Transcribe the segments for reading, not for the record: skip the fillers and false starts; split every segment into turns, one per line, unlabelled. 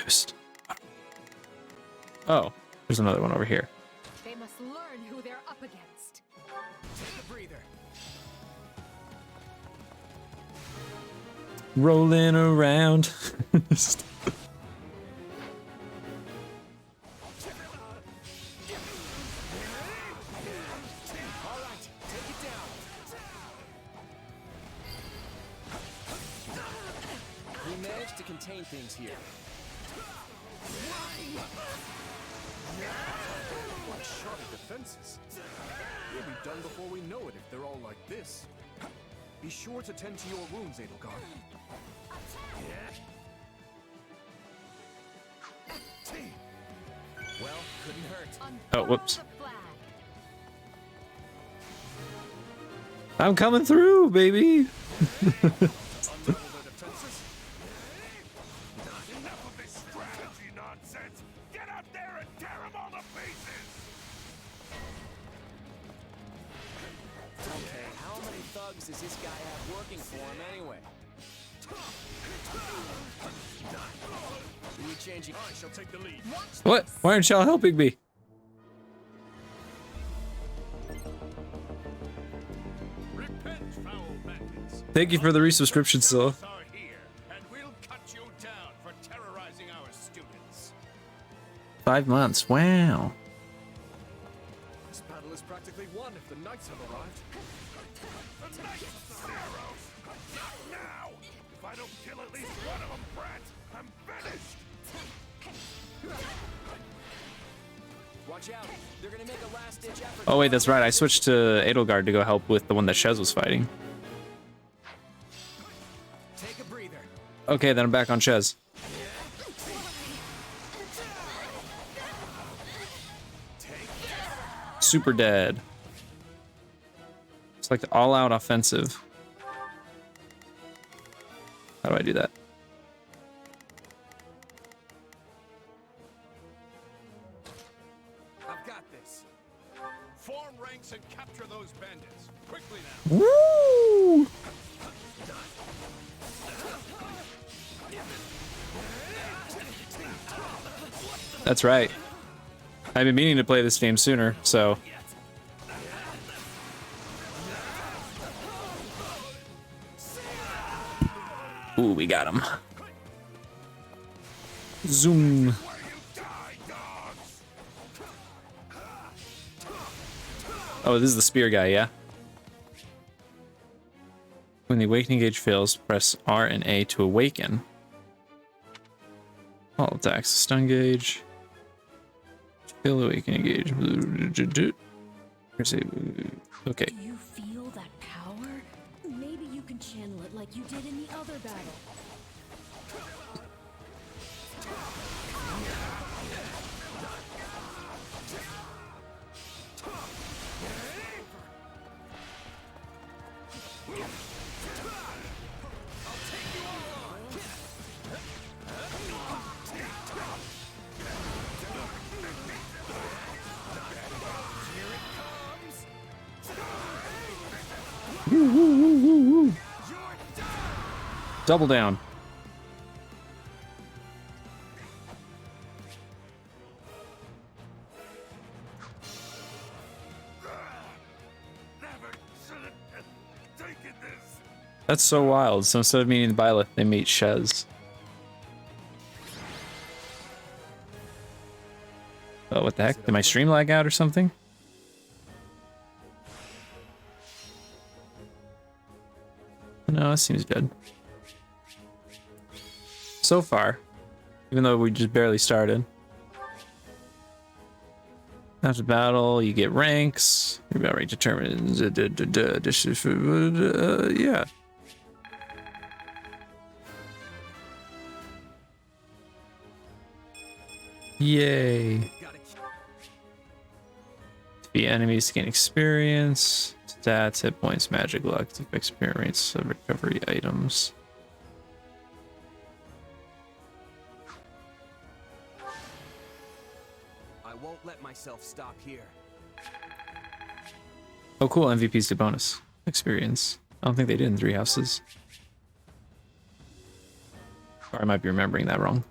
confused. Oh, there's another one over here.
They must learn who they're up against.
Take a breather.
Rolling around.
Contain things here. What sharp defenses. We'll be done before we know it if they're all like this. Be sure to tend to your wounds, Edelgard. Well, couldn't hurt.
Oh, whoops. I'm coming through, baby.
Does this guy have working for him anyway? Changing. I shall take the lead.
What? Why aren't y'all helping me?
Repent, foul bandits.
Thank you for the resubscription, Scylla.
Are here, and we'll cut you down for terrorizing our students.
5 months. Wow.
This battle is practically won if the knights have arrived.
The knights of arrows. Not now. If I don't kill at least one of them, Brett, I'm finished.
Watch out. They're gonna make a last-ditch effort.
Oh wait, that's right. I switched to Edelgard to go help with the one that Shez was fighting.
Take a breather.
Okay, then I'm back on Shez. Super dead. It's like the all-out offensive. How do I do that?
I've got this. Form ranks and capture those bandits. Quickly now.
Woo! That's right. I've been meaning to play this game sooner, so. Ooh, we got him. Zoom. Oh, this is the spear guy, yeah? When the awakening gauge fails, press R and A to awaken. All attacks, stun gauge. Fail awakening gauge. Okay.
Do you feel that power? Maybe you can channel it like you did in the other battle.
Woo, woo, woo, woo, woo. Double down. That's so wild. So instead of meeting the byleth, they meet Shez. Oh, what the heck? Did my stream lag out or something? No, that seems good. So far, even though we just barely started. After battle, you get ranks. Your battle rate determines. Yeah. Yay. Defeat enemies to gain experience. Stats, hit points, magic, luck, experience, recovery items.
I won't let myself stop here.
Oh, cool. MVPs to bonus experience. I don't think they did in 3 houses. Or I might be remembering that wrong.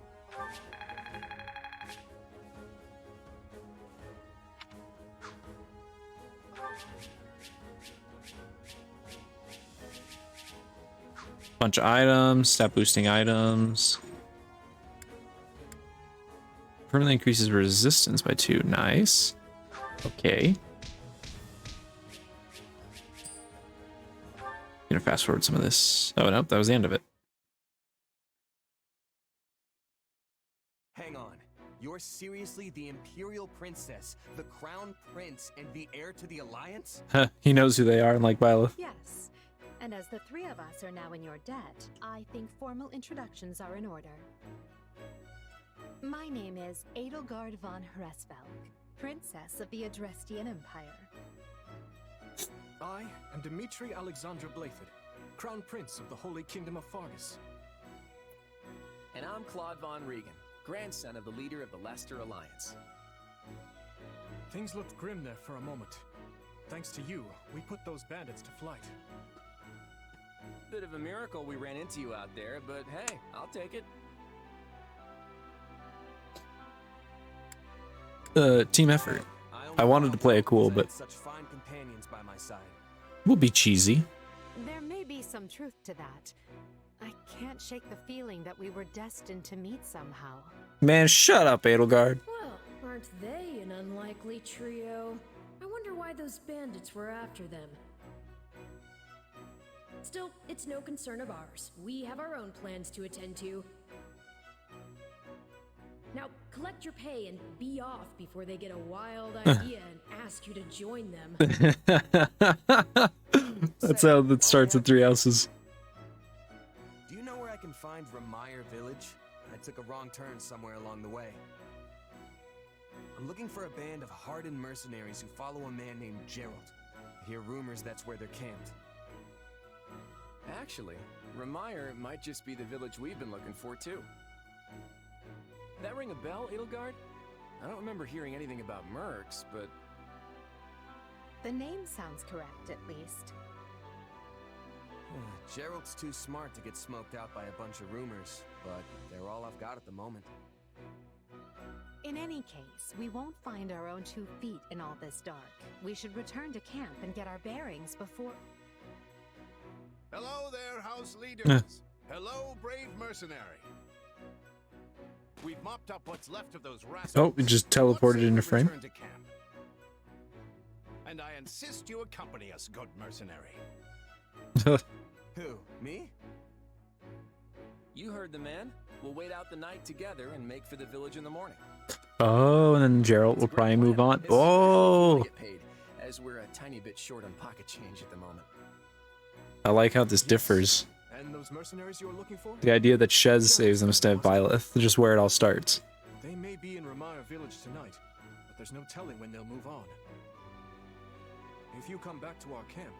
Bunch of items, stat boosting items. Permanently increases resistance by 2. Nice. Okay. Gonna fast forward some of this. Oh, nope, that was the end of it.
Hang on. You're seriously the Imperial Princess, the Crown Prince, and the heir to the Alliance?
He knows who they are, unlike byleth.
Yes. And as the three of us are now in your debt, I think formal introductions are in order. My name is Edelgard von Hresvelg, Princess of the Adrestian Empire.
I am Dmitri Alexandra Blythed, Crown Prince of the Holy Kingdom of Fargus.
And I'm Claude von Regan, grandson of the leader of the Leicester Alliance.
Things looked grim there for a moment. Thanks to you, we put those bandits to flight.
Bit of a miracle we ran into you out there, but hey, I'll take it.
Team effort. I wanted to play it cool, but
such fine companions by my side.
we'll be cheesy.
There may be some truth to that. I can't shake the feeling that we were destined to meet somehow.
Man, shut up, Edelgard.
Well, aren't they an unlikely trio? I wonder why those bandits were after them. Still, it's no concern of ours. We have our own plans to attend to. Now, collect your pay and be off before they get a wild idea and ask you to join them.
That's how it starts at Three Houses.
Do you know where I can find Ramire Village? I took a wrong turn somewhere along the way. I'm looking for a band of hardened mercenaries who follow a man named Gerald. I hear rumors that's where they're camped. Actually, Ramire might just be the village we've been looking for, too. That ring a bell, Edelgard? I don't remember hearing anything about mercs, but...
The name sounds correct, at least.
Gerald's too smart to get smoked out by a bunch of rumors, but they're all I've got at the moment.
In any case, we won't find our own 2 feet in all this dark. We should return to camp and get our bearings before...
Hello there, house leaders. Hello, brave mercenary. We've mopped up what's left of those rascals.
Oh, it just teleported into frame.
Return to camp. And I insist you accompany us, good mercenary.
Who? Me? You heard the man. We'll wait out the night together and make for the village in the morning.
Oh, and then Gerald will probably move on. Oh,
Get paid, as we're a tiny bit short on pocket change at the moment.
I like how this differs.
And those mercenaries you were looking for?
The idea that Shez saves them instead of byleth, just where it all starts.
They may be in Ramire Village tonight, but there's no telling when they'll move on. If you come back to our camp,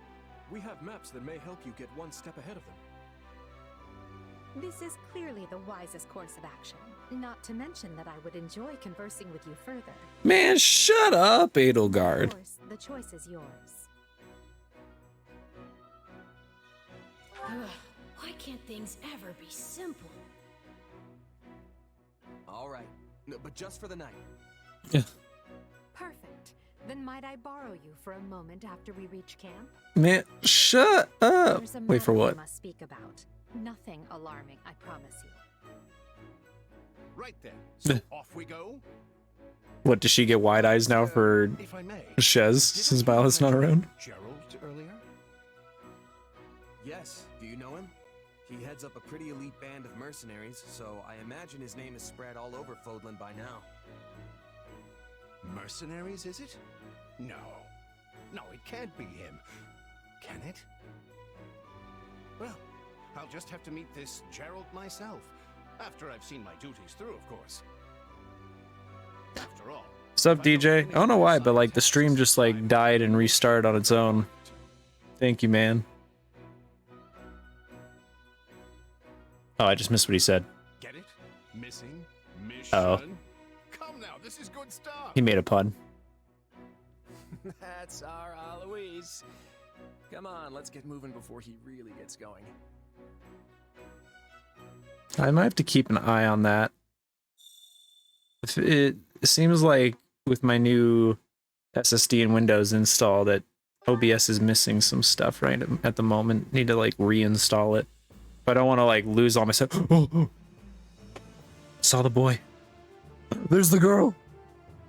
we have maps that may help you get one step ahead of them.
This is clearly the wisest course of action. Not to mention that I would enjoy conversing with you further.
Man, shut up,
Of
Edelgard.
course, the choice is yours.
Ugh, why can't things ever be simple?
All right, no, but just for the night.
Perfect. Then might I borrow you for a moment after we reach camp?
Man, shut up.
There's a
Wait for
matter
what?
we must speak about. Nothing alarming, I promise you.
Right then. So off we go.
What, does she get wide eyes now for
If I may.
Shez since byleth's not around?
Gerald earlier?
Yes, do you know him? He heads up a pretty elite band of mercenaries, so I imagine his name is spread all over Fodlan by now.
Mercenaries, is it? No. No, it can't be him. Can it? Well, I'll just have to meet this Gerald myself. After I've seen my duties through, of course. After all...
What's up, DJ? I don't know why, but like the stream just like died and restarted on its own. Thank you, man. Oh, I just missed what he said.
Get it? Missing? Mission?
Oh.
Come now, this is good stuff.
He made a pun.
That's our Aloise. Come on, let's get moving before he really gets going.
I might have to keep an eye on that. It seems like with my new SSD and Windows install that OBS is missing some stuff right at the moment. Need to like reinstall it. But I don't want to like lose all my stuff. Oh, saw the boy. There's the girl.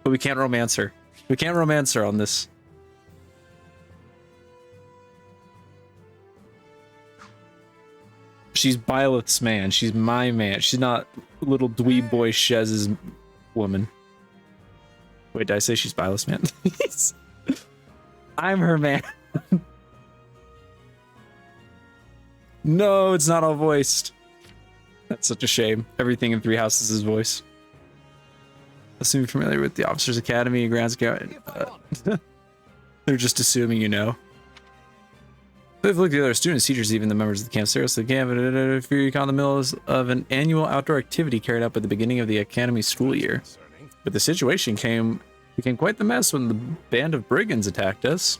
But we can't romance her. We can't romance her on this. She's Byleth's man. She's my man. She's not little dweeb boy Shez's woman. Wait, did I say she's Byleth's man? I'm her man. No, it's not all voiced. That's such a shame. Everything in Three Houses is voiced. Assume you're familiar with the Officers Academy, Grand Scout. They're just assuming you know. They've looked at the other students, teachers, even the members of the camp. Seriously, the camp, if you're caught in the middle of an annual outdoor activity carried out at the beginning of the academy school year. But the situation became quite the mess when the band of brigands attacked us.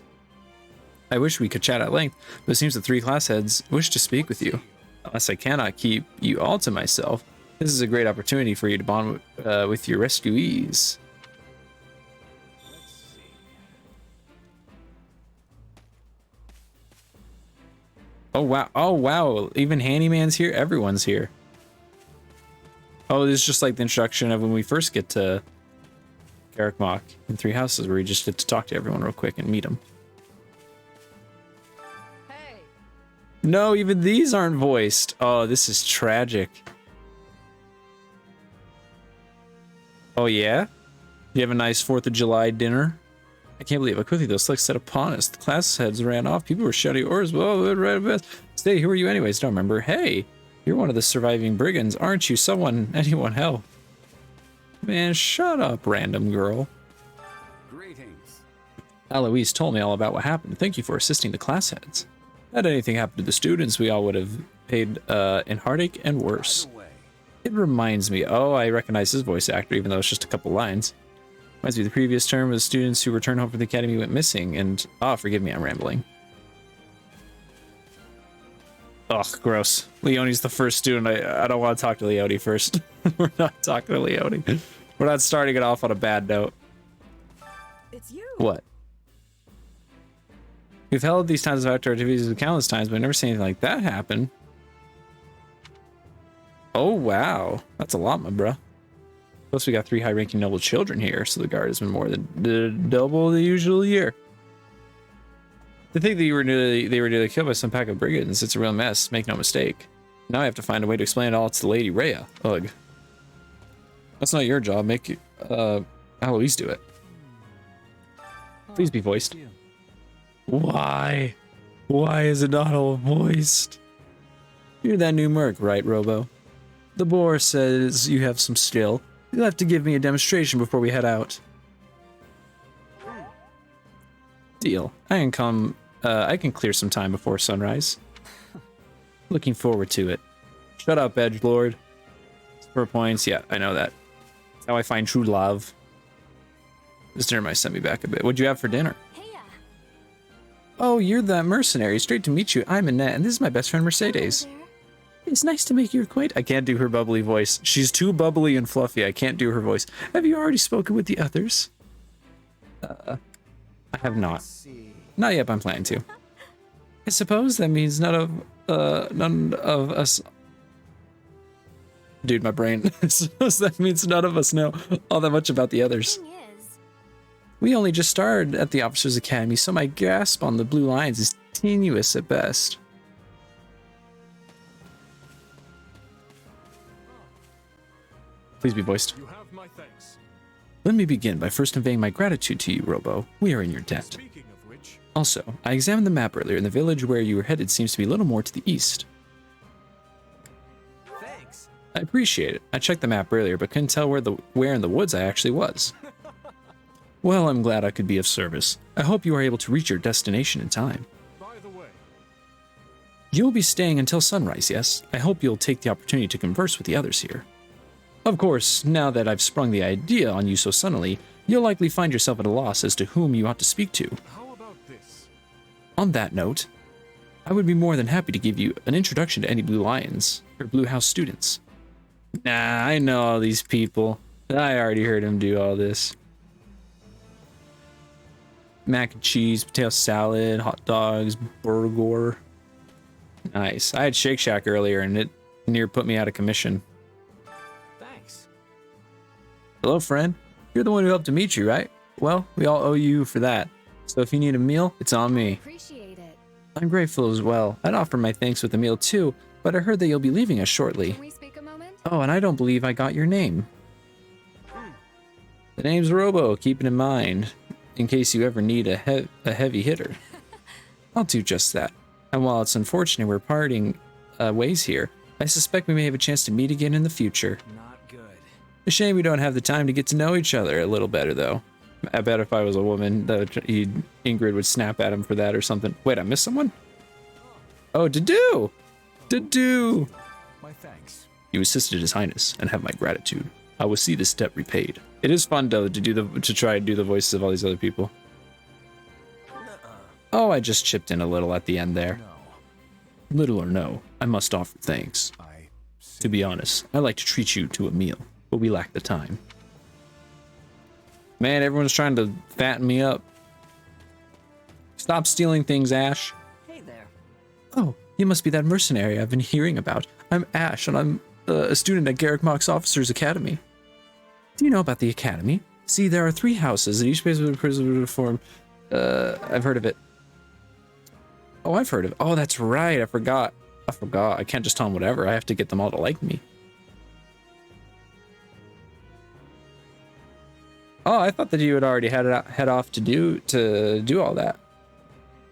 I wish we could chat at length, but it seems the 3 class heads wish to speak with you. Unless I cannot keep you all to myself, this is a great opportunity for you to bond with your rescuees. Oh wow! Oh wow! Even Handyman's here. Everyone's here. Oh, this is just like the introduction of when we first get to Garrickmach in Three Houses, where we just get to talk to everyone real quick and meet them.
Hey.
No, even these aren't voiced. Oh, this is tragic. Oh yeah? You have a nice 4th of July dinner? I can't believe how quickly those slicks set upon us. The class heads ran off. People were shouting orders. Well, stay. Who are you anyways? Don't remember. Hey, you're one of the surviving brigands, aren't you? Anyone help. Man, shut up, random girl.
Greetings.
Eloise told me all about what happened. Thank you for assisting the class heads. Had anything happened to the students, we all would have paid in heartache and worse. It reminds me. Oh, I recognize his voice actor, even though it's just a couple lines. Reminds me of the previous term, the students who returned home from the academy went missing, and forgive me, I'm rambling. Ugh, gross. Leonie's the first student. I don't want to talk to Leonie first. We're not talking to Leonie. We're not starting it off on a bad note.
It's you.
What? We've held these times of outdoor activities countless times, but I've never seen anything like that happen. Oh, wow. That's a lot, my bruh. Plus, we got 3 high-ranking noble children here, so the guard has been more than double the usual year. To think that they were nearly killed by some pack of brigands, it's a real mess, make no mistake. Now I have to find a way to explain it all to Lady Rhea. Ugh. That's not your job, make Eloise do it. Please be voiced. Why? Why is it not all voiced? You're that new merc, right, Robo? The boar says you have some skill. You'll have to give me a demonstration before we head out. Deal. I can clear some time before sunrise. Looking forward to it. Shut up, edgelord. 4 points. Yeah, I know that. That's how I find true love. This dinner might send me back a bit. What'd you have for dinner? Oh, you're that mercenary. Straight to meet you. I'm Annette, and this is my best friend Mercedes. It's nice to make your acquaintance. I can't do her bubbly voice. She's too bubbly and fluffy. I can't do her voice. Have you already spoken with the others? I have not. Not yet, but I'm planning to. I suppose that means none of us. Dude, my brain. I suppose that means none of us know all that much about the others. We only just started at the Officers Academy, so my grasp on the blue lines is tenuous at best. Please be voiced.
You have my thanks.
Let me begin by first conveying my gratitude to you, Robo. We are in your debt.
Speaking of which,
Also, I examined the map earlier, and the village where you were headed seems to be a little more to the east.
Thanks.
I appreciate it. I checked the map earlier, but couldn't tell where in the woods I actually was. Well, I'm glad I could be of service. I hope you are able to reach your destination in time.
by the way,
You'll be staying until sunrise, yes? I hope you'll take the opportunity to converse with the others here. Of course, now that I've sprung the idea on you so suddenly, you'll likely find yourself at a loss as to whom you ought to speak to.
how about this?
On that note, I would be more than happy to give you an introduction to any Blue Lions, or Blue House students. Nah, I know all these people. I already heard him do all this. Mac and cheese, potato salad, hot dogs, burger. Nice. I had Shake Shack earlier, and it near put me out of commission.
Thanks.
Hello, friend. You're the one who helped to meet you, right? Well, we all owe you for that. So if you need a meal, it's on me.
Appreciate it.
I'm grateful as well. I'd offer my thanks with a meal too, but I heard that you'll be leaving us shortly.
Can we speak a moment?
Oh, and I don't believe I got your name. The name's Robo, keep it in mind, in case you ever need a heavy hitter. I'll do just that. And while it's unfortunate we're parting ways here, I suspect we may have a chance to meet again in the future.
Not good.
A shame we don't have the time to get to know each other a little better, though. I bet if I was a woman, Ingrid would snap at him for that or something. Wait, I missed someone? Oh, Dedue! Dedue!
My thanks.
You assisted His Highness and have my gratitude. I will see this debt repaid. It is fun, though, to try and do the voices of all these other people. Oh, I just chipped in a little at the end there.
No.
Little or no, I must offer thanks.
I see.
To be honest, I like to treat you to a meal, but we lack the time. Man, everyone's trying to fatten me up. Stop stealing things, Ash.
Hey there.
Oh, you must be that mercenary I've been hearing about. I'm Ash, and I'm a student at Garrick Mock's Officers Academy. Do you know about the Academy? See, there are 3 houses, and each base of a prison would form. I've heard of it. Oh, I've heard of it. Oh, that's right. I forgot. I can't just tell them whatever. I have to get them all to like me. Oh, I thought that you had already head off to do all that.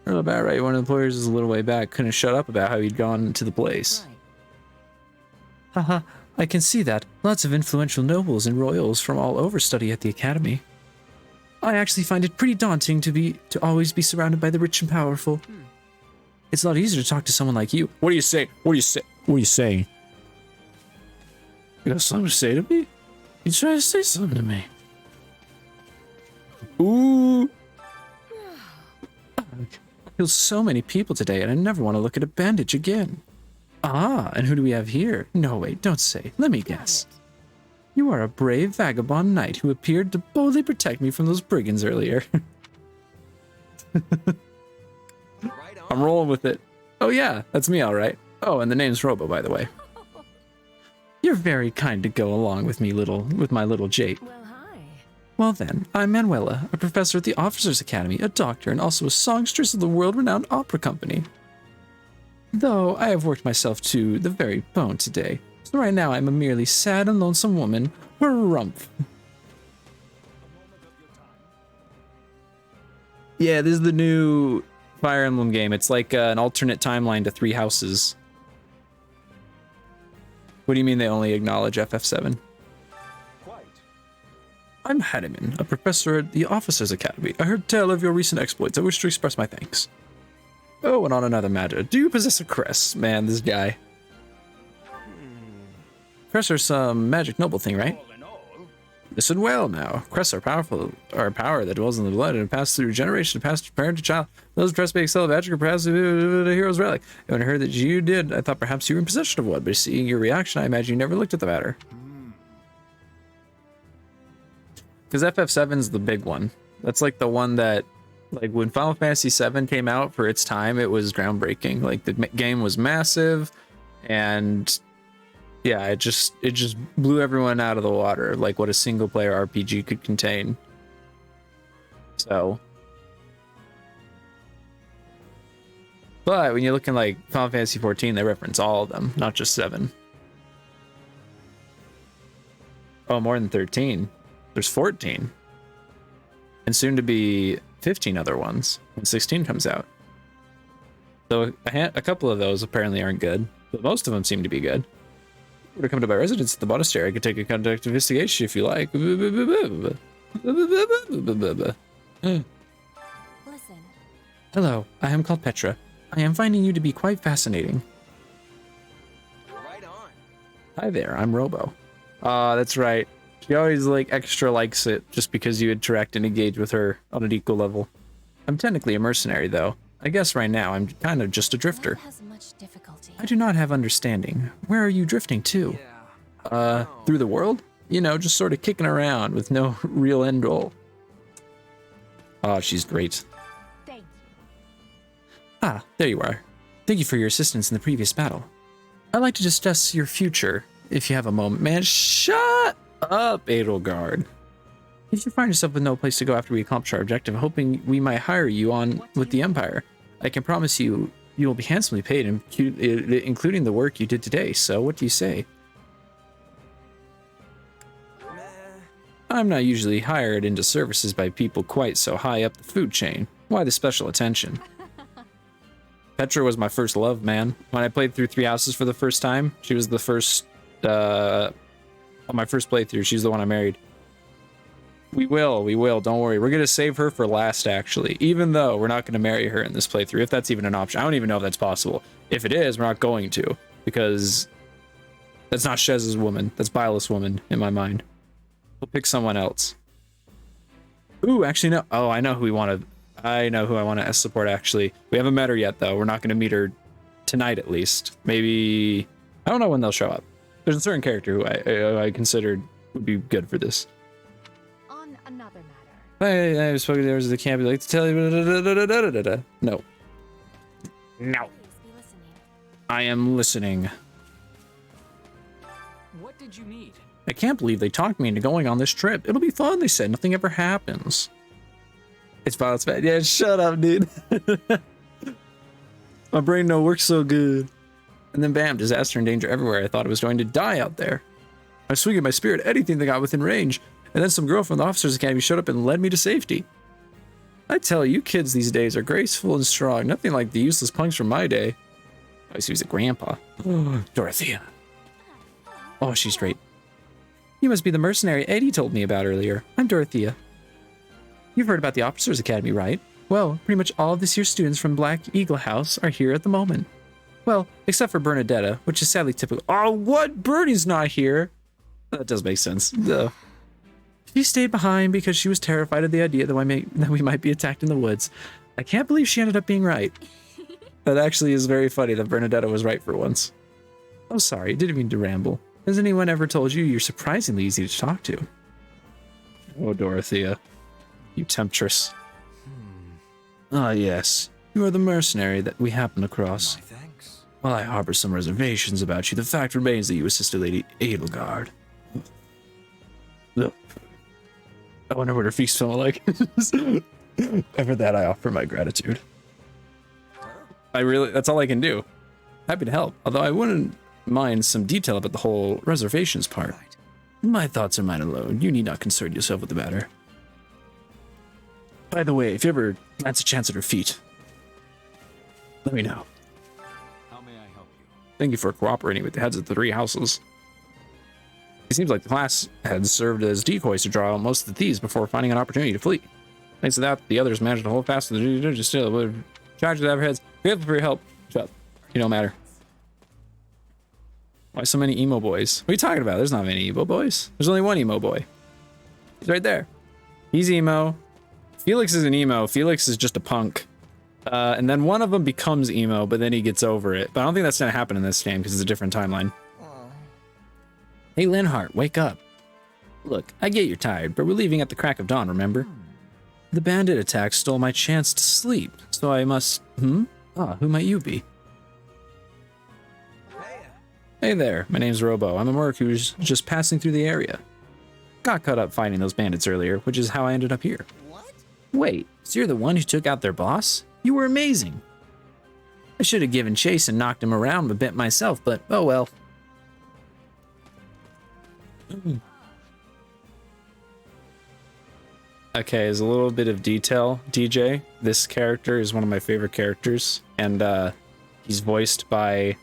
Not about right. One of the employers is a little way back. Couldn't shut up about how he'd gone to the place.
Right.
Haha, I can see that. Lots of influential nobles and royals from all over study at the academy. I actually find it pretty daunting to always be surrounded by the rich and powerful. It's a lot easier to talk to someone like you. What do you say? What do you say? What are you saying? You got something to say to me? You trying to say something to me? Ooh. I killed so many people today, and I never want to look at a bandage again. Ah, and who do we have here? No, wait, don't say. Let me guess. You are a brave vagabond knight who appeared to boldly protect me from those brigands earlier.
Right on.
I'm rolling with it. Oh yeah, that's me all right. Oh, and the name's Robo, by the way. You're very kind to go along with my little jape.
Well, hi.
Well then, I'm Manuela, a professor at the Officers Academy, a doctor, and also a songstress of the world-renowned opera company. Though I have worked myself to the very bone today, so right now I'm a merely sad and lonesome woman. Harumph. Yeah, this is the new Fire Emblem game. It's like an alternate timeline to 3 houses. What do you mean they only acknowledge FF7?
Quite.
I'm Haniman, a professor at the Officers Academy. I heard tell of your recent exploits. I wish to express my thanks. Oh, and on another matter, do you possess a crest? Man, this guy. Crests are some magic noble thing, right?
All in all,
Listen well now. Crests are a power that dwells in the blood and passes through generation to past parent to child. Those crests may excel magic or perhaps a hero's relic. When I heard that you did, I thought perhaps you were in possession of one, but seeing your reaction, I imagine you never looked at the matter. Because FF7's the big one. That's like the one that, like when Final Fantasy VII came out for its time, it was groundbreaking. Like the game was massive, and yeah, it just blew everyone out of the water, like what a single player RPG could contain. So, but when you're looking like Final Fantasy 14, they reference all of them, not just 7. Oh, more than 13. There's 14. And soon to be 15 other ones when 16 comes out. So a couple of those apparently aren't good, but most of them seem to be good. If you were to come to my residence at the monastery, I could take a conduct investigation if you like.
Listen.
Hello, I am called Petra. I am finding you to be quite fascinating.
Right on.
Hi there, I'm Robo. That's right. She always like extra likes it just because you interact and engage with her on an equal level. I'm technically a mercenary though. I guess right now I'm kind of just a drifter.
Life has much difficulty.
I do not have understanding. Where are you drifting to?
Yeah.
Through the world? You know, just sort of kicking around with no real end goal. Oh, she's great.
Thank you.
Ah, there you are. Thank you for your assistance in the previous battle. I'd like to discuss your future, if you have a moment. Man, shut up, Edelgard. If you find yourself with no place to go after we accomplish our objective, hoping we might hire you on with the Empire, I can promise you will be handsomely paid, including the work you did today. So, what do you say? I'm not usually hired into services by people quite so high up the food chain. Why the special attention? Petra was my first love, man. When I played through 3 Houses for the first time, she was the first, on my first playthrough, she's the one I married. We will, don't worry. We're going to save her for last, actually, even though we're not going to marry her in this playthrough, if that's even an option. I don't even know if that's possible. If it is, we're not going to, because that's not Shez's woman. That's byleth's woman, in my mind. We'll pick someone else. Ooh, actually, no. Oh, I know who we want to... I know who I want to S support, actually. We haven't met her yet, though. We're not going to meet her tonight, at least. Maybe... I don't know when they'll show up. There's a certain character who I considered would be good for this.
On another matter.
I was spoken there was the camp. I'd like to tell you... No. No.
Please be listening.
I am listening.
What did you need?
I can't believe they talked me into going on this trip. It'll be fun, they said. Nothing ever happens. It's bad. Yeah, shut up, dude. My brain don't work so good. And then bam, disaster and danger everywhere. I thought I was going to die out there. I was swinging my spear at anything that got within range. And then some girl from the officers' academy showed up and led me to safety. I tell you, kids these days are graceful and strong. Nothing like the useless punks from my day. I was a grandpa. Dorothea. Oh, she's straight. You must be the mercenary Eddie told me about earlier. I'm Dorothea. You've heard about the Officers Academy, right? Well, pretty much all of this year's students from Black Eagle House are here at the moment. Well, except for Bernadetta, which is sadly typical. Oh, what? Bernie's not here. That does make sense. Duh. She stayed behind because she was terrified of the idea that we might be attacked in the woods. I can't believe she ended up being right. That actually is very funny that Bernadetta was right for once. Oh, sorry, didn't mean to ramble. Has anyone ever told you you're surprisingly easy to talk to? Oh, Dorothea. You temptress. Ah, yes. You are the mercenary that we happened across.
My thanks.
While I harbor some reservations about you, the fact remains that you assisted Lady Edelgard. Ugh. I wonder what her feast smell like. Ever that, I offer my gratitude. That's all I can do. Happy to help, although I wouldn't mind some detail about the whole reservations part. My thoughts are mine alone. You need not concern yourself with the matter. By the way, if you ever glance a chance at her feet, let me know.
How may I help you?
Thank you for cooperating with the heads of the 3 houses. It seems like the class heads served as decoys to draw out most of the thieves before finding an opportunity to flee. Thanks to that, the others managed to hold fast to the just still would charge with their heads. Grateful for your help. Shut up. You don't matter. Why so many emo boys? What are you talking about? There's not many emo boys. There's only one emo boy. He's right there. He's emo. Felix is an emo. Felix is just a punk. And then one of them becomes emo, but then he gets over it. But I don't think that's going to happen in this game because it's a different timeline. Hey, Linhart, wake up. Look, I get you're tired, but we're leaving at the crack of dawn, remember? The bandit attack stole my chance to sleep, so I must... Ah, who might you be? Hey there, my name's Robo. I'm a merc who's just passing through the area. Got caught up fighting those bandits earlier, which is how I ended up here.
What?
Wait, so you're the one who took out their boss? You were amazing. I should have given chase and knocked him around a bit myself, but oh well. Okay, as a little bit of detail, DJ, this character is one of my favorite characters, and he's voiced by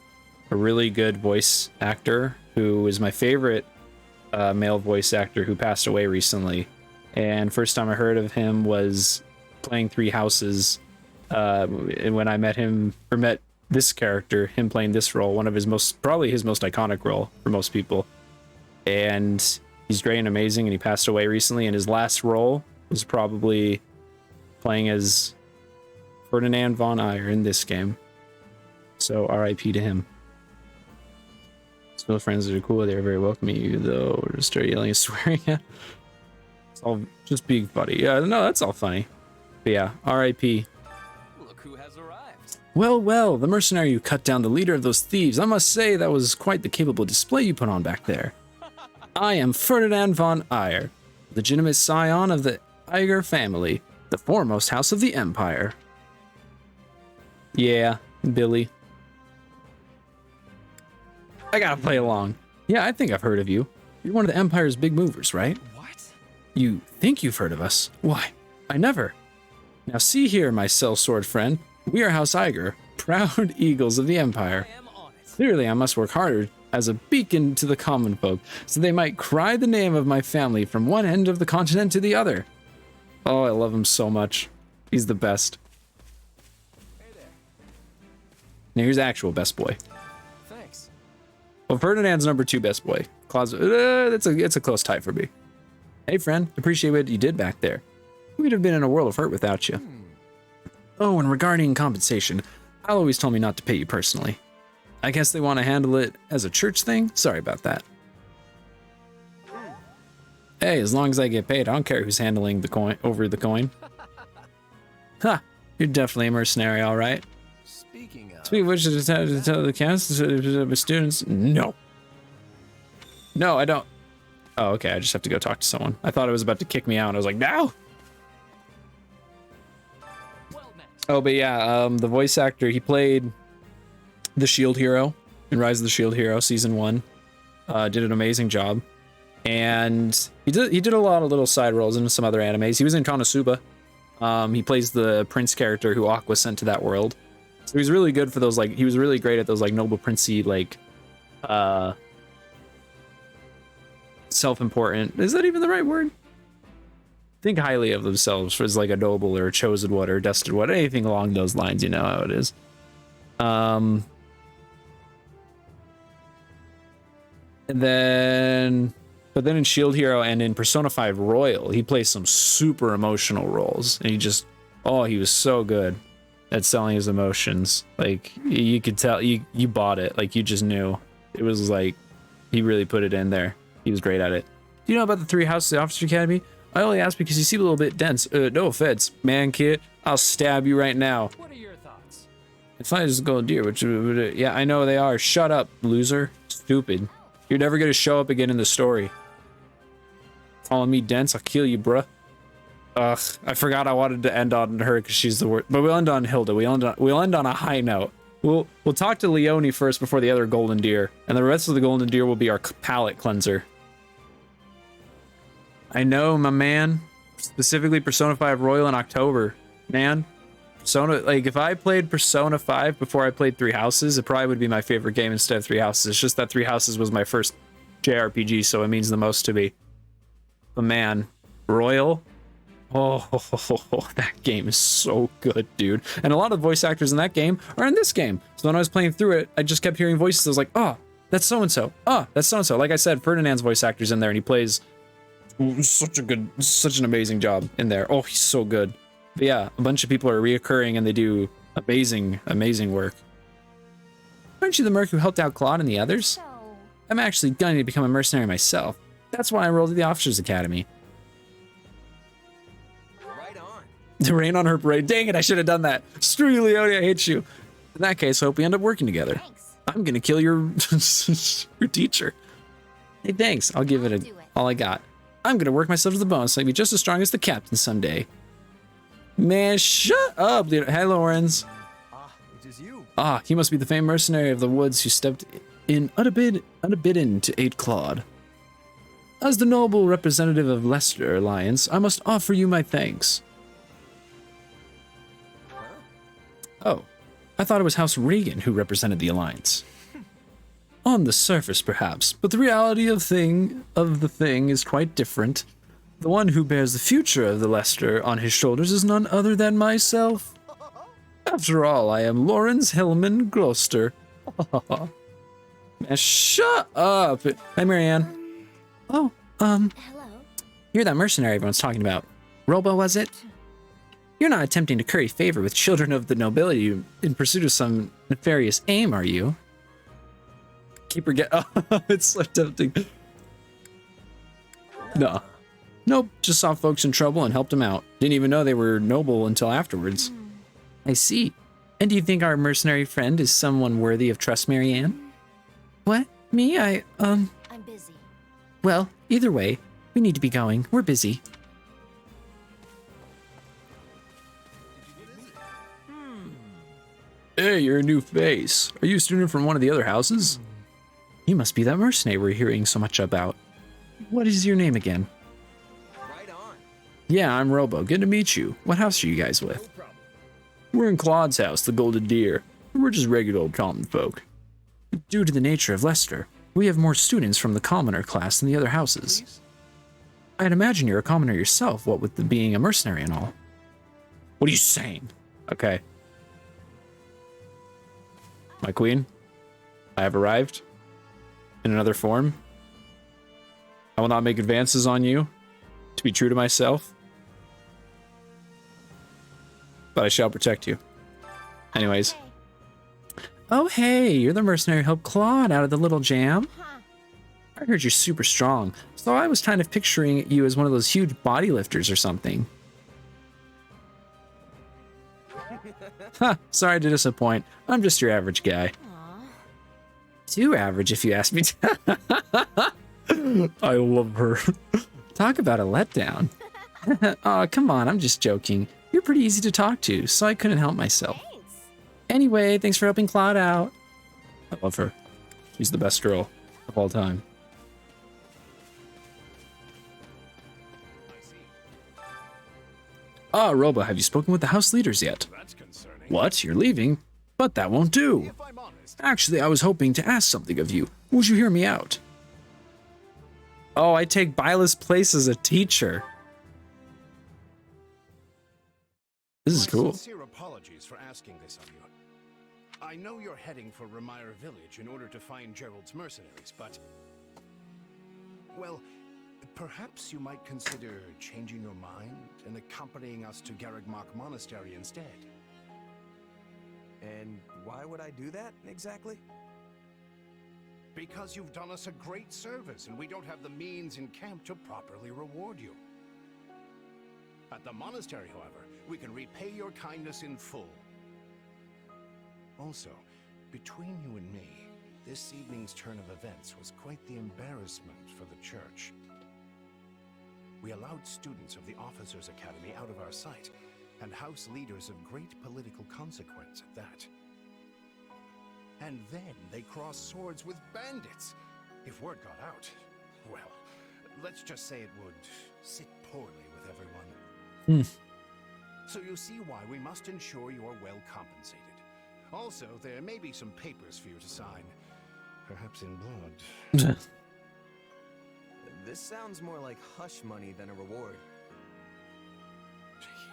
a really good voice actor who is my favorite male voice actor who passed away recently. And first time I heard of him was playing 3 Houses, and when I met him, or met this character, him playing this role, one of his probably his most iconic role for most people. And he's great and amazing, and he passed away recently, and his last role was probably playing as Ferdinand von Aegir in this game. So RIP to him. Still friends that are cool, they're very welcoming you, though, or just start yelling and swearing at. It's all just being funny. Yeah, no, that's all funny. But yeah, RIP.
Look who has arrived.
Well, well, the mercenary who cut down the leader of those thieves. I must say that was quite the capable display you put on back there. I am Ferdinand von Eyre, legitimate scion of the Eyre family, the foremost house of the Empire. Yeah, Billy. I gotta play along. Yeah, I think I've heard of you. You're one of the Empire's big movers, right?
What?
You think you've heard of us? Why, I never. Now see here, my sellsword friend. We are House Eyre, proud eagles of the Empire.
I am on it.
Clearly, I must work harder as a beacon to the common folk, so they might cry the name of my family from one end of the continent to the other. Oh, I love him so much. He's the best.
Hey there.
Now here's actual best boy.
Thanks.
Well, Ferdinand's number 2 best boy. It's a close tie for me. Hey, friend, appreciate what you did back there. We'd have been in a world of hurt without you. Oh, and regarding compensation, Al always told me not to pay you personally. I guess they want to handle it as a church thing? Sorry about that. Hey, as long as I get paid, I don't care who's handling the coin over the coin. Ha! You're definitely a mercenary, all right.
Speaking of...
Speaking of which, to tell the cast, students, no. No, I don't. Oh, okay, I just have to go talk to someone. I thought it was about to kick me out, and I was like, no! Oh, but yeah, the voice actor, he played the Shield Hero in Rise of the Shield Hero Season 1. Did an amazing job. And he did a lot of little side roles in some other animes. He was in Konosuba. He plays the prince character who Aqua sent to that world. So he's really good for those, like, he was really great at those, like, noble princey, like, self-important. Is that even the right word? Think highly of themselves as like a noble or a chosen one or a destined one, anything along those lines. You know how it is. And then, but then in Shield Hero and in Persona 5 Royal, he plays some super emotional roles, and he just, oh, he was so good at selling his emotions. Like you could tell, you bought it. Like you just knew it was like he really put it in there. He was great at it. Do you know about the 3 Houses of the Officer Academy? I only asked because you seem a little bit dense. No offense, man, kid. I'll stab you right now.
What are your thoughts?
It's fine as a golden deer, which, yeah, I know they are. Shut up, loser. Stupid. You're never gonna show up again in the story. Calling me dense, I'll kill you, bruh. Ugh, I forgot I wanted to end on her because she's the worst. But we'll end on Hilda. We'll end on a high note. We'll talk to Leonie first before the other golden deer, and the rest of the golden deer will be our palate cleanser. I know, my man. Specifically Persona 5 Royal in October. Man, Persona, like, if I played Persona 5 before I played 3 Houses, it probably would be my favorite game instead of 3 Houses. It's just that 3 Houses was my first JRPG, so it means the most to me. But man, Royal, oh, that game is so good, dude. And a lot of the voice actors in that game are in this game. So when I was playing through it, I just kept hearing voices. I was like, oh, that's so-and-so. Oh, that's so-and-so. Like I said, Ferdinand's voice actor's in there, and he plays such an amazing job in there. Oh, he's so good. But yeah, a bunch of people are reoccurring, and they do amazing work. Aren't you the merc who helped out Claude and the others?
So,
I'm actually gunning to become a mercenary myself. That's why I enrolled at the Officers Academy.
Right on.
To rain on her parade. Dang it, I should have done that. Screw you, Leonie, I hate you. In that case, I hope we end up working together.
thanks.
I'm gonna kill your your teacher. Hey, thanks. I'll give it all I got. I'm gonna work myself to the bone so I can be just as strong as the captain someday. Man, shut up, Leonie. Hey, Lawrence.
Ah, it is you.
Ah, he must be the famed mercenary of the woods who stepped in unbidden to aid Claude. As the noble representative of Leicester Alliance, I must offer you my thanks.
Huh?
Oh, I thought it was House Regan who represented the Alliance. On the surface, perhaps, but the reality of the thing is quite different. The one who bears the future of the Leicester on his shoulders is none other than myself. After all, I am Lawrence Hillman Gloucester. Man, shut up! Hi, Marianne. Oh,
Hello?
you're that mercenary everyone's talking about. Robo, was it? You're not attempting to curry favor with children of the nobility in pursuit of some nefarious aim, are you? Keep her oh, it's so tempting. No. Nope, just saw folks in trouble and helped them out. Didn't even know they were noble until afterwards. I see. And do you think our mercenary friend is someone worthy of trust, Marianne? What? Me?
I'm busy.
Well, either way, we need to be going. We're busy. Hey, you're a new face. Are you a student from one of the other houses? You must be that mercenary we're hearing so much about. What is your name again?
Right on.
Yeah, I'm Robo. Good to meet you. What house are you guys with? We're in Claude's house, the Golden Deer. We're just regular old common folk. Due to the nature of Leicester, we have more students from the commoner class than the other houses. I'd imagine you're a commoner yourself, what with being a mercenary and all. What are you saying? Okay. My queen, I have arrived in another form. I will not make advances on you, to be true to myself, but I shall protect you. Anyways. Oh, hey, you're the mercenary who helped Claude out of the little jam. I heard you're super strong, so I was kind of picturing you as one of those huge body lifters or something. Huh, sorry to disappoint. I'm just your average guy. Too average, if you ask me. I love her. Talk about a letdown. Aw, come on, I'm just joking. You're pretty easy to talk to, so I couldn't help myself.
Thanks.
Anyway, thanks for helping Claude out. I love her. She's the best girl of all time. Ah, Robo, have you spoken with the house leaders yet?
That's concerning.
What? You're leaving? But that won't do.
If I'm honest,
Actually, I was hoping to ask something of you. Would you hear me out? Oh, I take byleth's place as a teacher. This is
my
cool.
sincere apologies for asking this of you. I know you're heading for Remire Village in order to find Gerald's mercenaries, but... well, perhaps you might consider changing your mind and accompanying us to Garrigmach Monastery instead.
And why would I do that, exactly?
Because you've done us a great service, and we don't have the means in camp to properly reward you. At the monastery, however, we can repay your kindness in full. Also, between you and me, this evening's turn of events was quite the embarrassment for the church. We allowed students of the Officers' Academy out of our sight, and house leaders of great political consequence at that. And then they crossed swords with bandits. If word got out, well, let's just say it would sit poorly with everyone. So you see why we must ensure you are well compensated. Also, there may be some papers for you to sign, perhaps in blood.
This sounds more like hush money than a reward.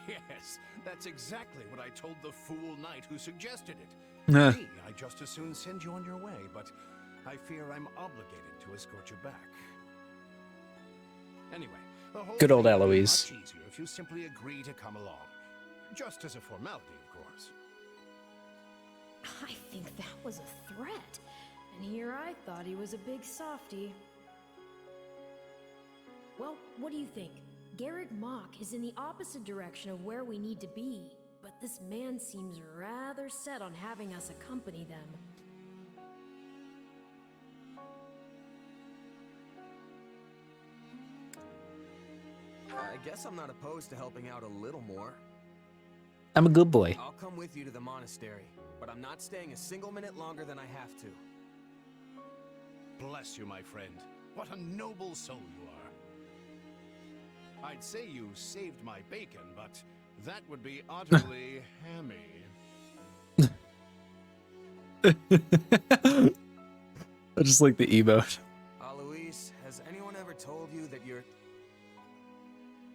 Yes, that's exactly what I told the fool knight who suggested it.
Nah.
Me, I'd just as soon send you on your way, but I fear I'm obligated to escort you back. Anyway, the whole
Good old
thing would be
Eloise.
much easier if you simply agree to come along. Just as a formality, of course.
I think that was a threat. And here I thought he was a big softy. Well, what do you think? Garrigmach is in the opposite direction of where we need to be, but this man seems rather set on having us accompany them.
I guess I'm not opposed to helping out a little more.
I'm a good boy.
I'll come with you to the monastery, but I'm not staying a single minute longer than I have to.
Bless you, my friend. What a noble soul you are. I'd say you saved my bacon, but that would be utterly hammy.
I just like the emote.
Alois, has anyone ever told you that you're...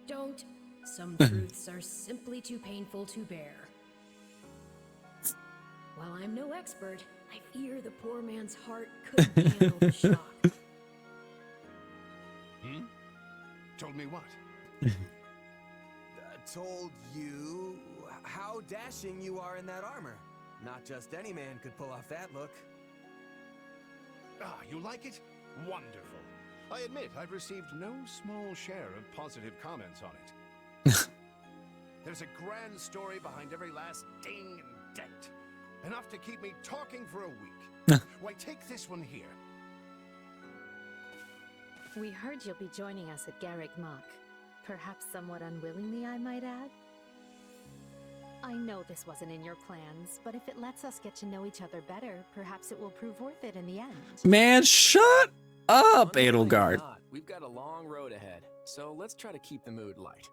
Don't. Some truths are simply too painful to bear. While I'm no expert, I fear the poor man's heart couldn't handle the shock.
Told me what?
Told you how dashing you are in that armor. Not just any man could pull off that look.
Ah, you like it? Wonderful. I admit I've received no small share of positive comments on it. There's a grand story behind every last ding and dent. Enough to keep me talking for a week. Why, take this one here.
We heard you'll be joining us at Garrick Mach. Perhaps somewhat unwillingly, I might add. I know this wasn't in your plans, but if it lets us get to know each other better, perhaps it will prove worth it in the end.
Man, shut up,
Unwilling or
Edelgard.
not, we've got a long road ahead, so let's try to keep the mood light.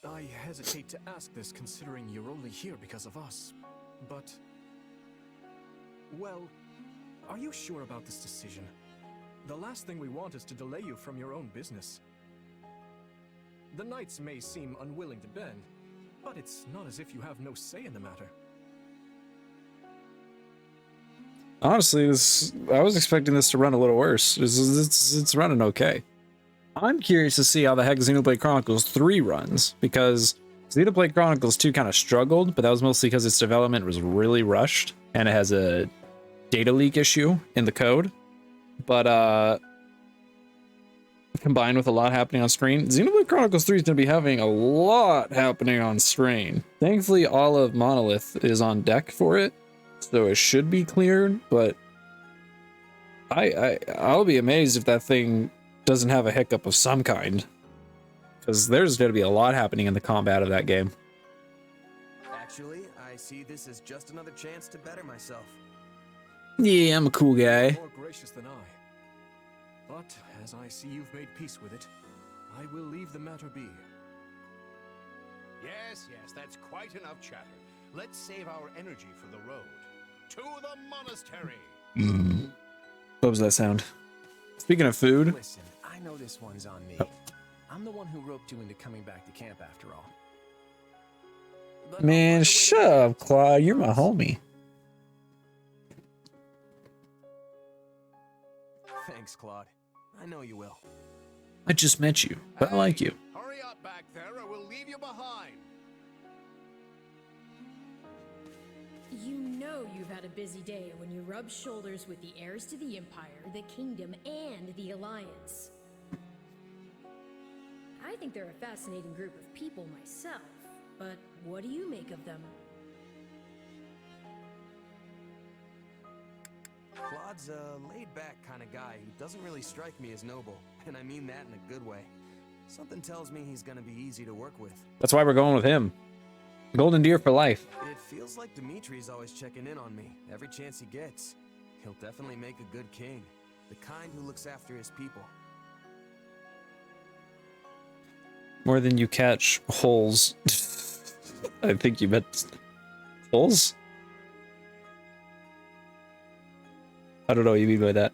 I hesitate to ask this considering you're only here because of us, but... Well, are you sure about this decision? The last thing we want is to delay you from your own business. The knights may seem unwilling to bend, but it's not as if you have no say in the matter.
Honestly, I was expecting this to run a little worse. It's running okay. I'm curious to see how the heck Xenoblade Chronicles 3 runs, because Xenoblade Chronicles 2 kind of struggled, but that was mostly because its development was really rushed, and it has a data leak issue in the code. But combined with a lot happening on screen, Xenoblade Chronicles 3 is going to be having a lot happening on screen. Thankfully, all of Monolith is on deck for it, so it should be cleared, but I'll be amazed if that thing doesn't have a hiccup of some kind, because there's going to be a lot happening in the combat of that game.
Actually, I see this as just another chance to better myself.
Yeah, I'm a cool guy.
More gracious than I. But as I see you've made peace with it, I will leave the matter be.
Yes, that's quite enough chatter. Let's save our energy for the road. To the monastery!
What was that sound? Speaking of food,
Listen, I know this one's on me.
Oh.
I'm the one who roped you into coming back to camp after all. But
man,
I'll find a way to
shut
get
up,
it.
Claude. You're my homie.
Thanks, Claude. I know you will.
I just met you, but I like you.
Hurry up back there or we'll leave you behind.
You know you've had a busy day when you rub shoulders with the heirs to the Empire, the Kingdom, and the Alliance. I think they're a fascinating group of people myself, but what do you make of them?
Claude's a laid-back kind of guy who doesn't really strike me as noble, and I mean that in a good way. Something tells me he's gonna be easy to work with.
That's why we're going with him. Golden Deer for life.
It feels like Dimitri's always checking in on me, every chance he gets. He'll definitely make a good king, the kind who looks after his people.
More than you catch holes. I think you meant holes? I don't know what you mean by that.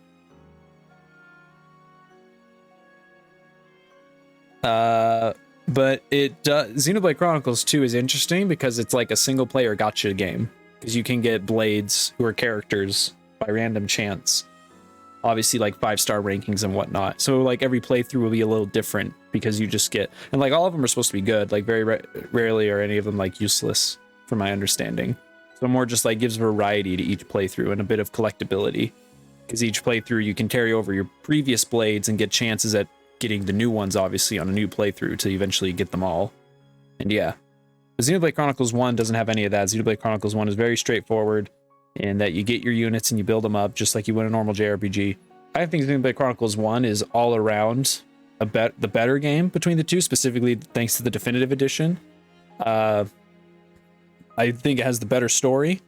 But it Xenoblade Chronicles 2 is interesting because it's like a single player gotcha game, because you can get blades who are characters by random chance, obviously like 5-star rankings and whatnot. So like every playthrough will be a little different because you just get, and like all of them are supposed to be good, like very rarely are any of them like useless from my understanding. So more just like gives variety to each playthrough and a bit of collectability, because each playthrough you can carry over your previous blades and get chances at getting the new ones obviously on a new playthrough to eventually get them all. And yeah, the Xenoblade Chronicles 1 doesn't have any of that. Xenoblade Chronicles 1 is very straightforward in that you get your units and you build them up just like you would in a normal JRPG. I think Xenoblade Chronicles 1 is all around the better game between the two, specifically thanks to the definitive edition. I think it has the better story.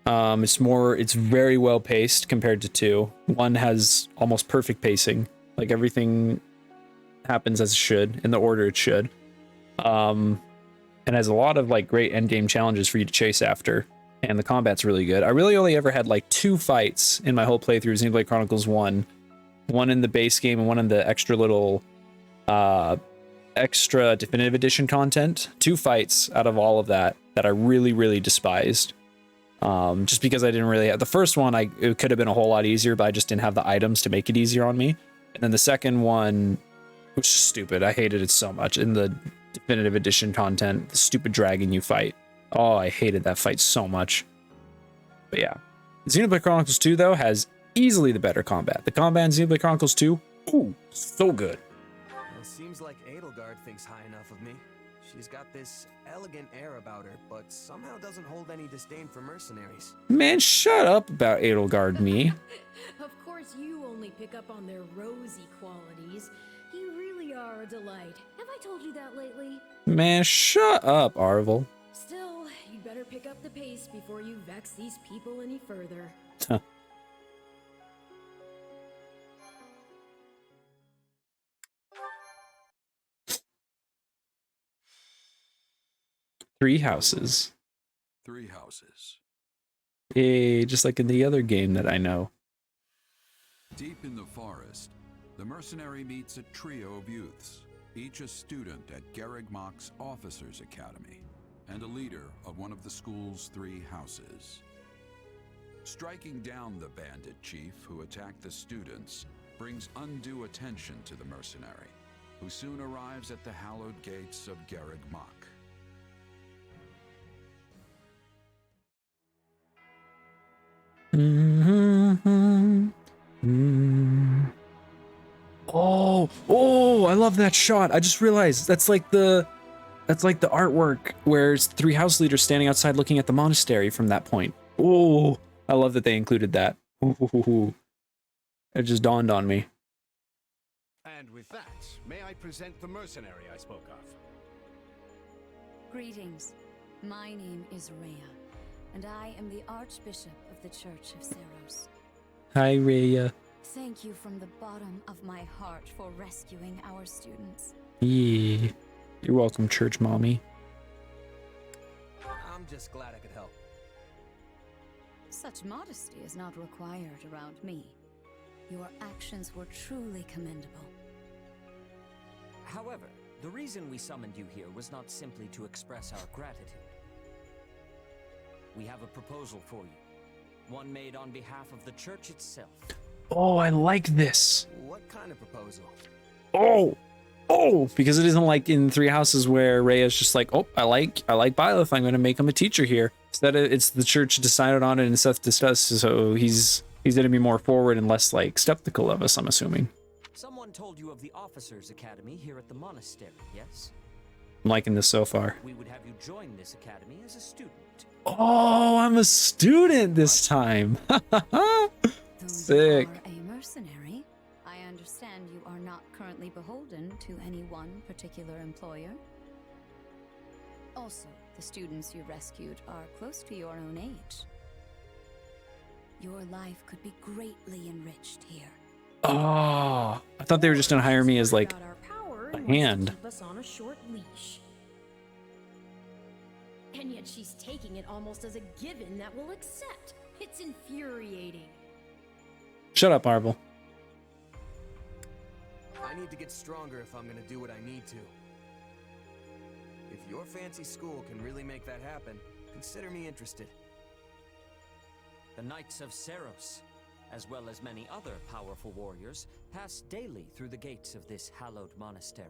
It's very well paced compared to 2. 1 has almost perfect pacing. Like everything happens as it should, in the order it should. And has a lot of like great endgame challenges for you to chase after. And the combat's really good. I really only ever had like 2 fights in my whole playthrough of Xenoblade Chronicles 1. One in the base game and one in the extra little extra definitive edition content. 2 fights out of all of that I really, really despised. Just because I didn't really have the first one, it could have been a whole lot easier, but I just didn't have the items to make it easier on me. And then the second one was stupid. I hated it so much. In the definitive edition content, the stupid dragon you fight. Oh, I hated that fight so much. But yeah. Xenoblade Chronicles 2, though, has easily the better combat. The combat in Xenoblade Chronicles 2, ooh, so good.
It seems like Edelgard thinks high enough of me. She's got this elegant air about her, but somehow doesn't hold any disdain for mercenaries.
Man, shut up about Edelgard me.
Of course, you only pick up on their rosy qualities. You really are a delight. Have I told you that lately?
Man, shut up, Arvel.
Still, you'd better pick up the pace before you vex these people any further.
Three houses.
3 houses.
Yay, just like in the other game that I know.
Deep in the forest, the mercenary meets a trio of youths, each a student at Garreg Mach's Officers' Academy, and a leader of one of the school's 3 houses. Striking down the bandit chief who attacked the students brings undue attention to the mercenary, who soon arrives at the hallowed gates of Garreg Mach.
Oh, I love that shot. I just realized that's like the artwork where it's 3 house leaders standing outside looking at the monastery from that point. Oh, I love that they included that. Ooh, it just dawned on me.
And with that, may I present the mercenary I spoke of?
Greetings. My name is Rhea, and I am the Archbishop of the Church of Seros.
Hi, Rhea.
Thank you from the bottom of my heart for rescuing our students.
Yeah. You're welcome, church mommy.
I'm just glad I could help.
Such modesty is not required around me. Your actions were truly commendable.
However, the reason we summoned you here was not simply to express our gratitude. We have a proposal for you, one made on behalf of the church itself.
Oh, I like this.
What kind of proposal?
Oh, because it isn't like in 3 houses where Rhea's just like, oh, I like byleth, I'm gonna make him a teacher here. Instead, it's the church decided on it and stuff discussed, so he's gonna be more forward and less like skeptical of us, I'm assuming.
Someone told you of the Officers' Academy here at the monastery, yes?
I'm liking this so far.
We would have you join this academy as a student.
Oh, I'm a student this time. Sick.
You are a mercenary. I understand you are not currently beholden to any one particular employer. Also, the students you rescued are close to your own age. Your life could be greatly enriched here.
Oh, I thought they were just gonna hire me as like
Got our power
a
and wants to
hand.
keep us on a short leash. And yet she's taking it almost as a given that we'll accept. It's infuriating.
Shut up, Arvel.
I need to get stronger if I'm gonna do what I need to. If your fancy school can really make that happen, consider me interested.
The Knights of Seros, as well as many other powerful warriors, pass daily through the gates of this hallowed monastery.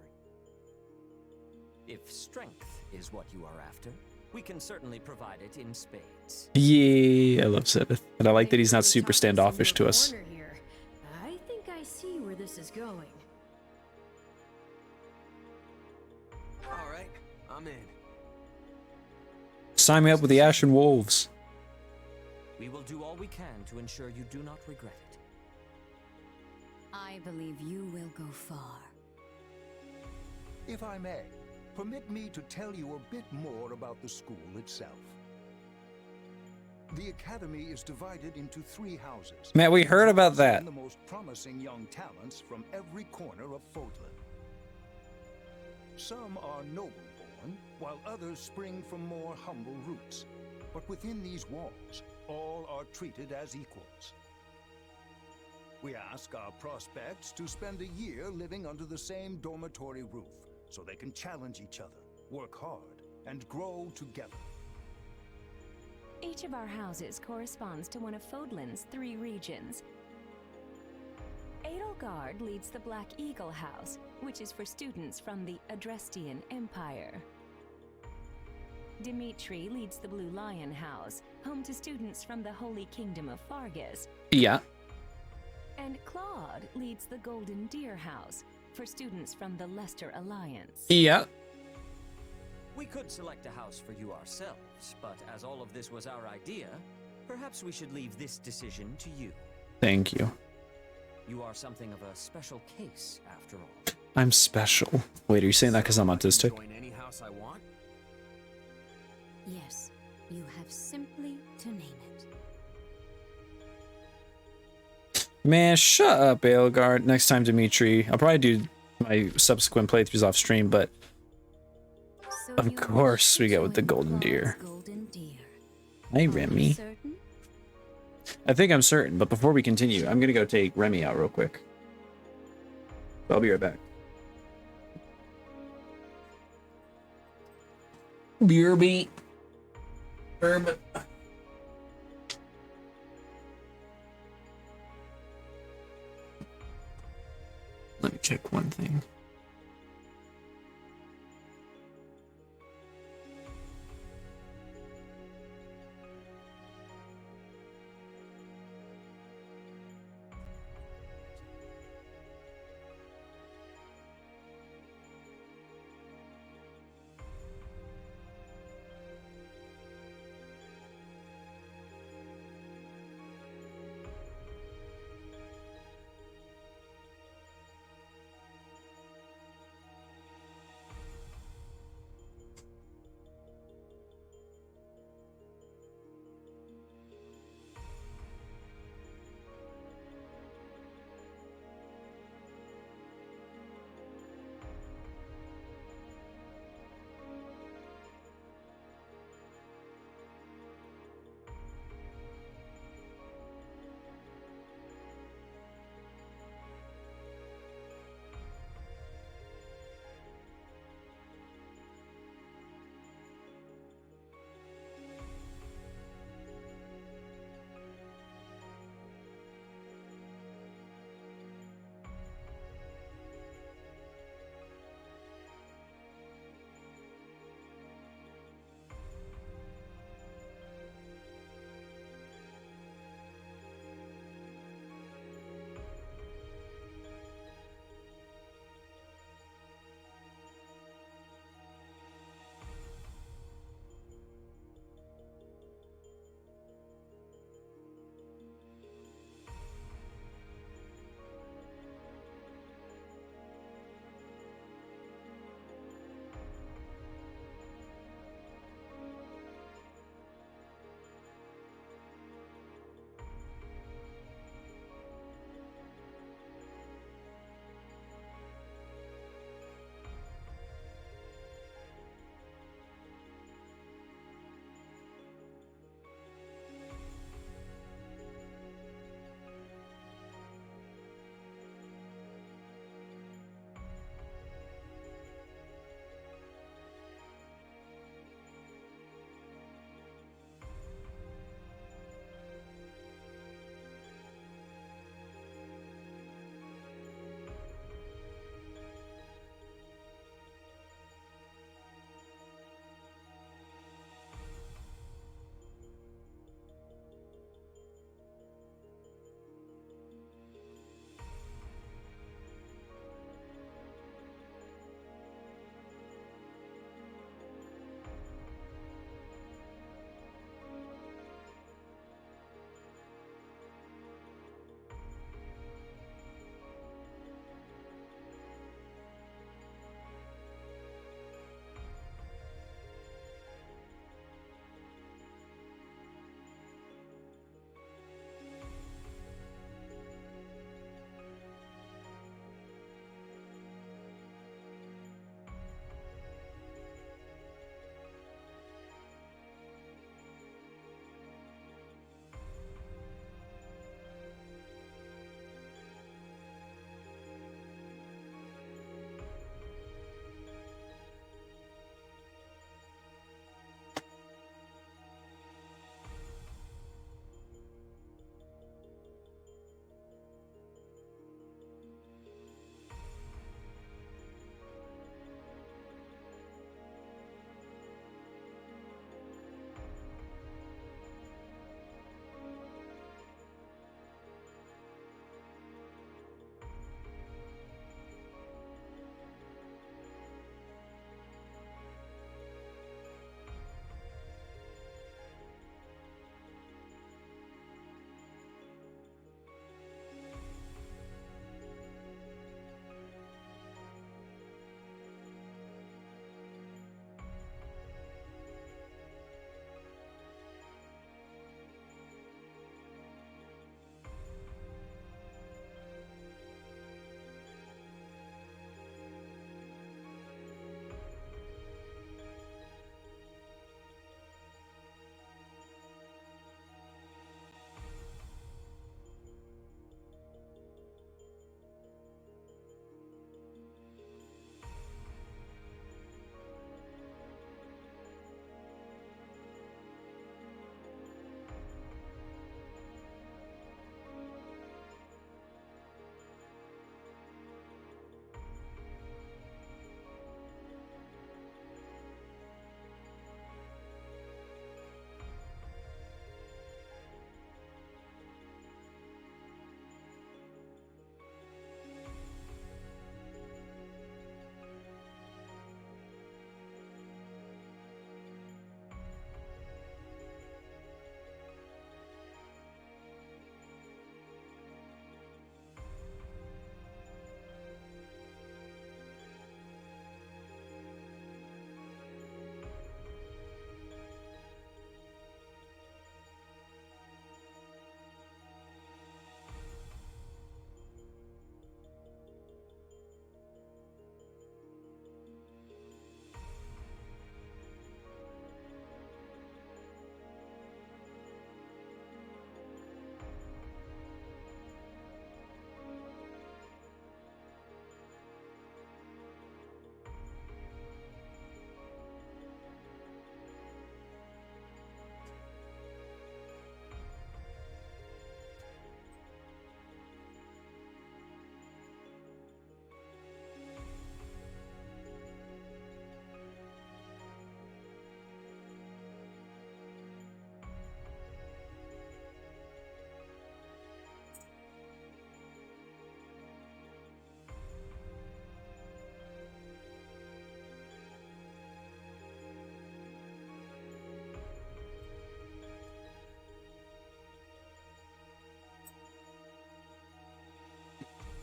If strength is what you are after, we can certainly provide it in spades.
Yeah, I love Seth. And I like that he's not super standoffish to us.
Here. I think I see where this is going.
All right, I'm in.
Sign me up with the Ashen Wolves.
We will do all we can to ensure you do not regret it.
I believe you will go far.
If I may, permit me to tell you a bit more about the school itself. The academy is divided into 3 houses.
Man, we heard about that.
The most promising young talents from every corner of Fodlan. Some are noble-born, while others spring from more humble roots. But within these walls, all are treated as equals. We ask our prospects to spend a year living under the same dormitory roof, so they can challenge each other, work hard, and grow together.
Each of our houses corresponds to one of Fodlan's 3 regions. Edelgard leads the Black Eagle House, which is for students from the Adrestian Empire. Dimitri leads the Blue Lion House, home to students from the Holy Kingdom of Fargus.
Yeah.
And Claude leads the Golden Deer House, for students from the Leicester Alliance.
Yeah.
We could select a house for you ourselves, but as all of this was our idea, perhaps we should leave this decision to you.
Thank you.
You are something of a special case, after all.
I'm special. Wait, are you saying that because I'm autistic?
Join any house I want?
Yes, you have simply to name it.
Man, shut up, Aelgard. Next time, Dimitri. I'll probably do my subsequent playthroughs off stream, but
So
of
you
course
wish
we
to
go with the
join
Golden
Claw's
Deer.
Golden Deer.
Hey,
Are you
Remy.
certain?
I think I'm certain, but before we continue, I'm gonna go take Remy out real quick. I'll be right back. BRB. Bourbon. Let me check one thing.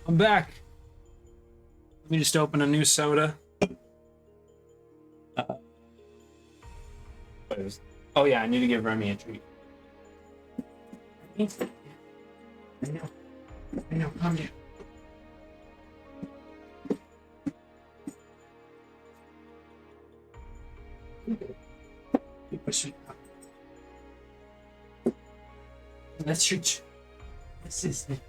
I'm back. Let me just open a new soda. Oh yeah, I need to give Remy a treat. I know, calm down. Let's shoot. This is it.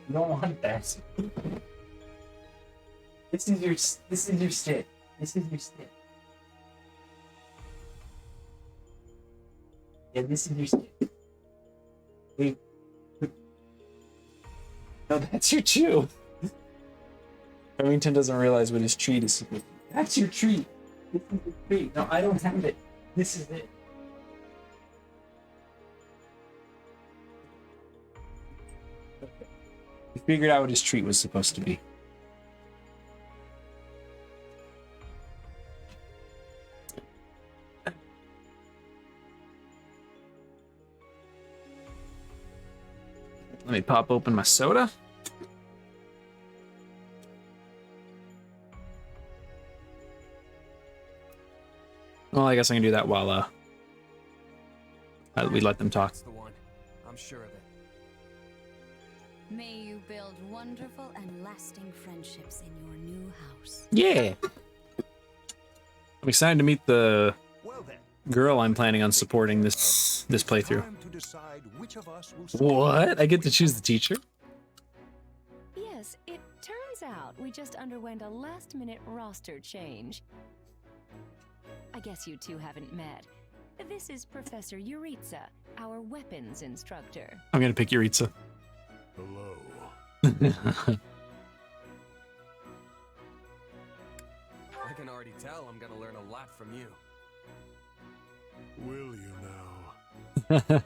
You don't want that. This is your stick. This is your stick. Yeah, this is your stick. Wait. No, that's your chew. Remington doesn't realize what his treat is supposed to be. That's your treat. This is your treat. No, I don't have it. This is it. He figured out what his treat was supposed to be. Let me pop open my soda. Well, I guess I can do that while we let them talk.
That's the one. I'm sure of it.
May you build wonderful and lasting friendships in your new house.
Yeah. I'm excited to meet the
Well then,
girl I'm planning on supporting this playthrough.
time to decide which of us will
What? I get to choose the teacher?
Yes, it turns out we just underwent a last-minute roster change. I guess you two haven't met. This is Professor Yuritsa, our weapons instructor.
I'm gonna pick Yuritsa.
Hello.
I can already tell I'm gonna learn a lot from you.
Will you now?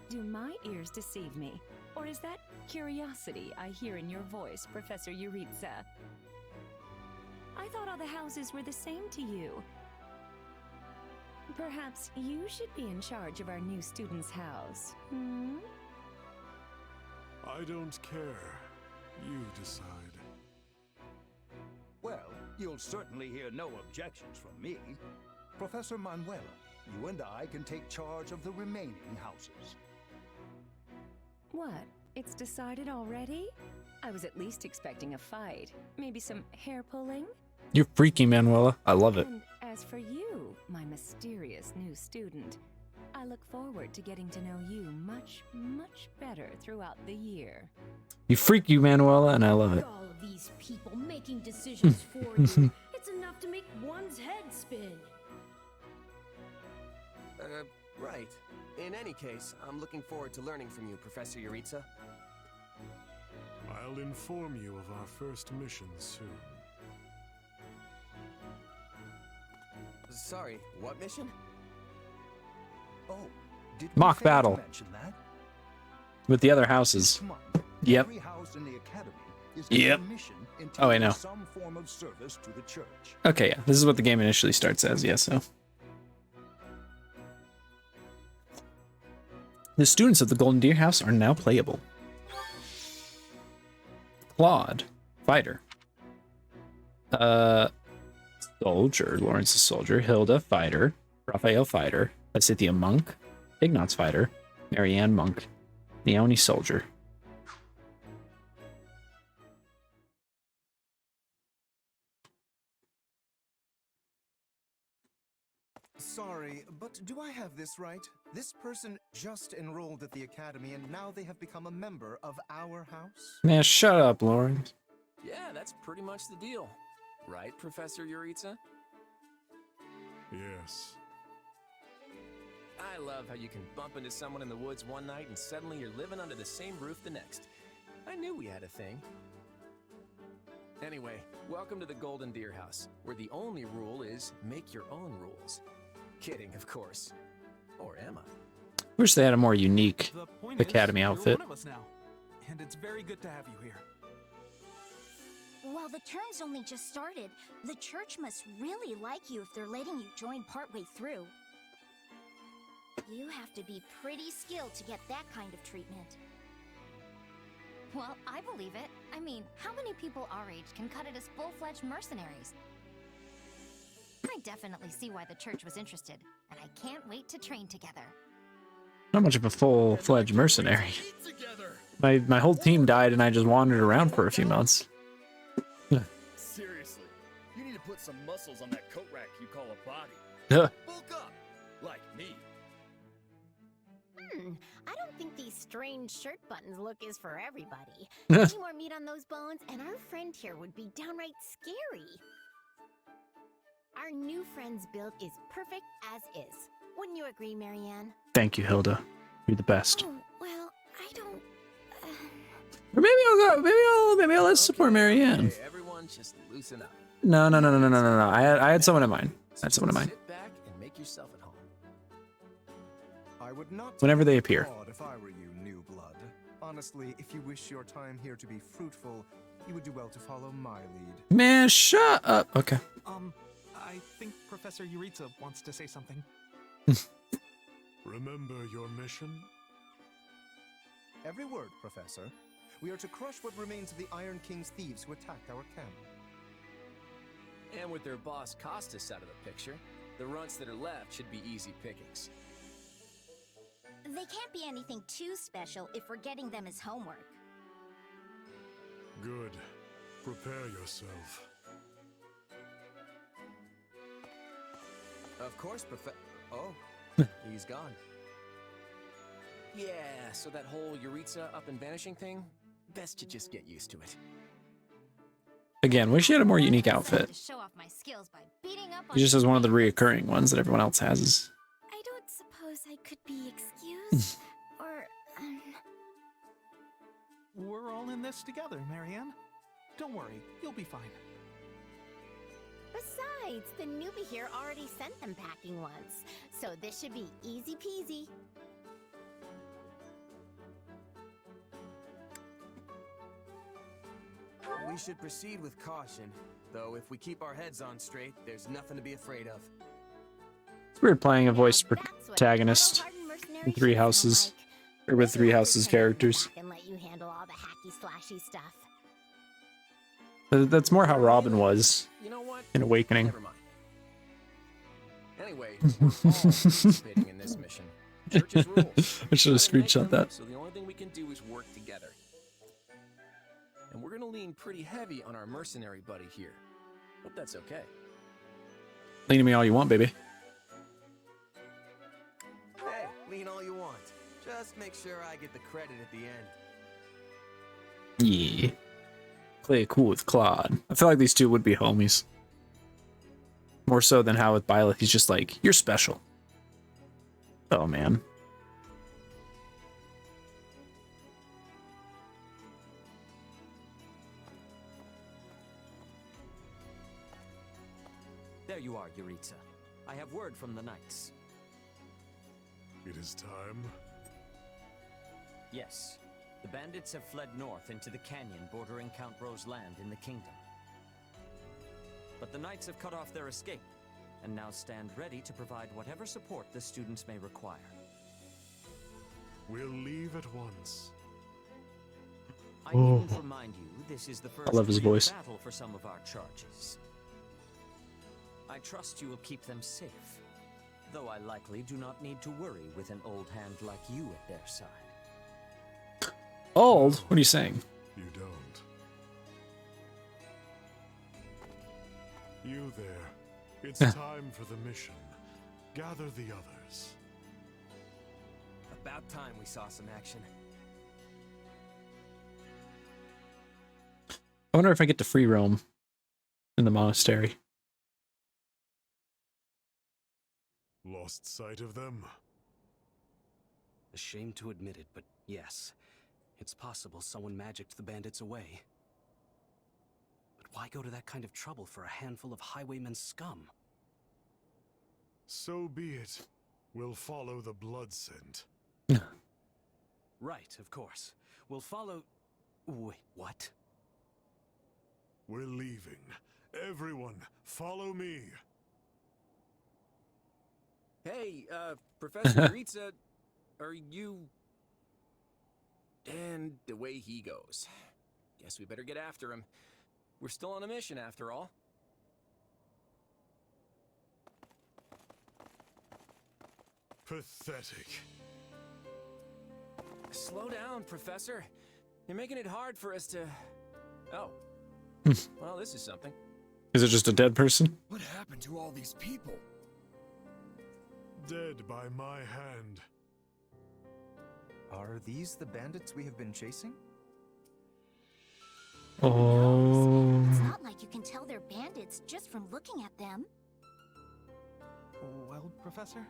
Do my ears deceive me? Or is that curiosity I hear in your voice, Professor Yuritsa? I thought all the houses were the same to you. Perhaps you should be in charge of our new student's house, hmm?
I don't care. You decide. Well, you'll certainly hear no objections from me. Professor Manuela, you and I can take charge of the remaining houses.
What? It's decided already? I was at least expecting a fight. Maybe some hair pulling?
You're freaky, Manuela. I love it.
And as for you, my mysterious new student, I look forward to getting to know you much, much better throughout the year.
You freaky, Manuela, and I love it.
All of these people making decisions for you. It's enough to make one's head spin.
Right. In any case, I'm looking forward to learning from you, Professor Yuritsa.
I'll inform you of our first mission soon.
Sorry, what mission?
Oh, did
Mock
we fail to
battle.
mention that?
With the other houses.
Come on.
Yep.
Every house in the academy is
Yep.
given a mission
Oh, I know.
some form of service to the church.
Okay, yeah. This is what the game initially starts as, yeah, so. The students of the Golden Deer House are now playable. Claude, fighter. Soldier, Lawrence is soldier. Hilda, fighter. Raphael, fighter. Asithia, monk. Ignatz, fighter. Marianne, monk. Leonie, soldier.
Sorry, but do I have this right? This person just enrolled at the academy and now they have become a member of our house?
Man, shut up, Lawrence.
Yeah, that's pretty much the deal. Right, Professor Yuritsa?
Yes.
I love how you can bump into someone in the woods one night and suddenly you're living under the same roof the next. I knew we had a thing. Anyway, welcome to the Golden Deer House, where the only rule is make your own rules. Kidding, of course. Or am I?
Wish they had a more unique
The point
academy
is,
outfit.
You're one of us now, and it's very good to have you here.
While the term's only just started, the church must really like you if they're letting you join partway through. You have to be pretty skilled to get that kind of treatment.
Well, I believe it. I mean, how many people our age can cut it as full-fledged mercenaries? I definitely see why the church was interested, and I can't wait to train together.
Not much of a full-fledged mercenary. My whole team died and I just wandered around for a few months.
Seriously, you need to put some muscles on that coat rack you call a body. Bulk up, like me.
I don't think these strange shirt buttons look is for everybody. Any more meat on those bones, and our friend here would be downright scary. Our new friend's build is perfect as is. Wouldn't you agree, Marianne?
Thank you, Hilda. You're the best.
Oh, well, I don't...
Or maybe I'll go. Maybe I'll let's support Marianne.
Okay, everyone just loosen up.
No. I had someone in mind.
Sit back and make yourself at home.
I would not
Whenever they
take
appear.
applaud if I were you, new blood. Honestly, if you wish your time here to be fruitful, you would do well to follow my lead.
Man, shut up. Okay.
I think Professor Yuritsa wants to say something.
Remember your mission?
Every word, Professor. We are to crush what remains of the Iron King's thieves who attacked our camp.
And with their boss Costas out of the picture, the runts that are left should be easy pickings.
They can't be anything too special if we're getting them as homework.
Good. Prepare yourself.
Of course, Oh, he's gone. Yeah, so that whole Yuritsa up and vanishing thing, best to just get used to it.
Again, wish she had a more unique outfit.
To show off my skills by beating up on
He just has one of the reoccurring ones that everyone else has.
I don't suppose I could be excused? Or,
We're all in this together, Marianne. Don't worry, you'll be fine.
Besides, the newbie here already sent them packing once, so this should be easy peasy.
We should proceed with caution, though if we keep our heads on straight, there's nothing to be afraid of.
It's weird playing a voiced protagonist in Three Houses, or with Three Houses characters.
And let you handle all the hacky slashy stuff.
That's more how Robin was
You know what?
in Awakening.
Never mind. Anyway, we're all participating in this mission. Church's rules.
I should have
Gotta make
screenshot
them,
that.
So the only thing we can do is work together. And we're gonna lean pretty heavy on our mercenary buddy here. Hope that's okay.
Lean to me all you want, baby.
Hey, lean all you want. Just make sure I get the credit at the end.
Yeah. Play it cool with Claude. I feel like these two would be homies. More so than how with byleth, he's just like, you're special. Oh, man.
There you are, Yuritsa. I have word from the knights.
It is time.
Yes, the bandits have fled north into the canyon bordering Count Ro's land in the kingdom. But the knights have cut off their escape, and now stand ready to provide whatever support the students may require.
We'll leave at once.
I needn't remind you, this is the first
love his
real
voice.
battle for some of our charges. I trust you will keep them safe, though I likely do not need to worry with an old hand like you at their side.
Old? What are you saying?
You don't. You there. It's time for the mission. Gather the others.
About time we saw some action.
I wonder if I get to free roam in the monastery.
Lost sight of them?
Ashamed to admit it, but yes. It's possible someone magicked the bandits away. But why go to that kind of trouble for a handful of highwaymen scum?
So be it. We'll follow the blood scent.
Right, of course. We'll follow... Wait, what?
We're leaving. Everyone, follow me.
Hey, Professor Yuritsa, are you... And the way he goes. Guess we better get after him. We're still on a mission, after all.
Pathetic.
Slow down, Professor. You're making it hard for us to... Oh. Well, this is something.
Is it just a dead person?
What happened to all these people?
Dead by my hand.
Are these the bandits we have been chasing?
Oh.
It's not like you can tell they're bandits just from looking at them.
Well, Professor,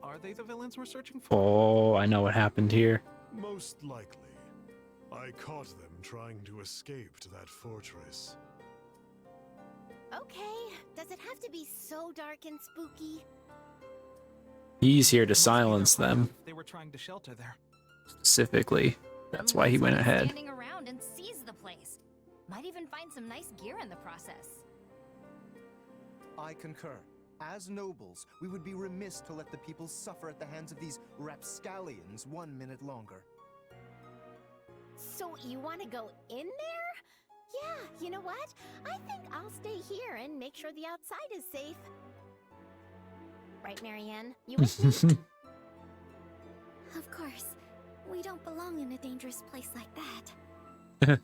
are they the villains we're searching for?
Oh, I know what happened here.
Most likely. I caught them trying to escape to that fortress.
Okay, does it have to be so dark and spooky?
He's here to silence them.
They were trying to shelter there.
Specifically. That's why he went ahead.
Standing around and seize the place. Might even find some nice gear in the process.
I concur. As nobles, we would be remiss to let the people suffer at the hands of these rapscallions 1 minute longer.
So you want to go in there? Yeah, you know what? I think I'll stay here and make sure the outside is safe. Right, Marianne? You with me?
Of course. We don't belong in a dangerous place like that.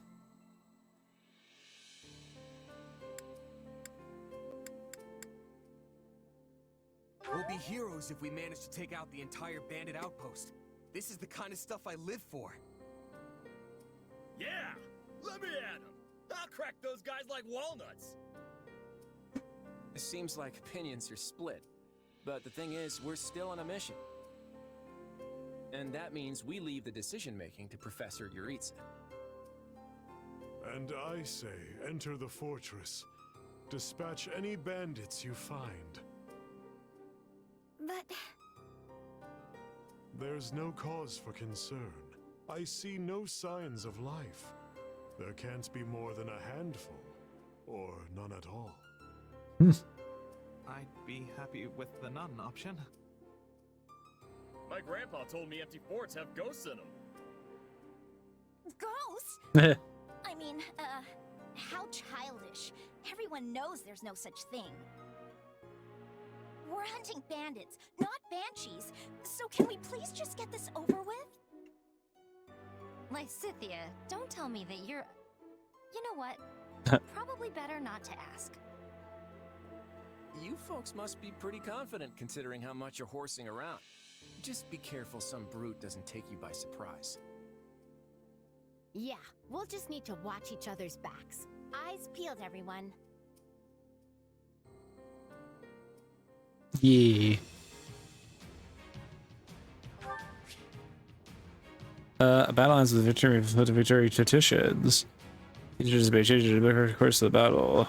We'll be heroes if we manage to take out the entire bandit outpost. This is the kind of stuff I live for.
Yeah! Let me at him! I'll crack those guys like walnuts!
It seems like opinions are split. But the thing is, we're still on a mission. And that means we leave the decision-making to Professor Yuritsa.
And I say, enter the fortress. Dispatch any bandits you find.
But...
There's no cause for concern. I see no signs of life. There can't be more than a handful, or none at all.
I'd be happy with the none option.
My grandpa told me empty forts have ghosts in them.
Ghosts? I mean, how childish. Everyone knows there's no such thing. We're hunting bandits, not banshees. So can we please just get this over with?
Lysithia, don't tell me that you're... You know what? Probably better not to ask.
You folks must be pretty confident considering how much you're horsing around. Just be careful some brute doesn't take you by surprise.
Yeah, we'll just need to watch each other's backs. Eyes peeled, everyone.
Yeah. A battle ends with the victory petitions. Teachers may change the course of the battle.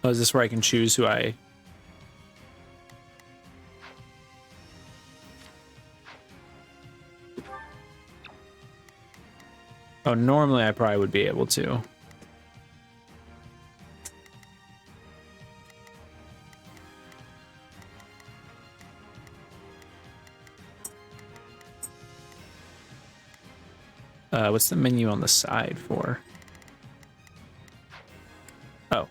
Oh, is this where I can choose who I... Oh, normally I probably would be able to. What's the menu on the side for? Oh.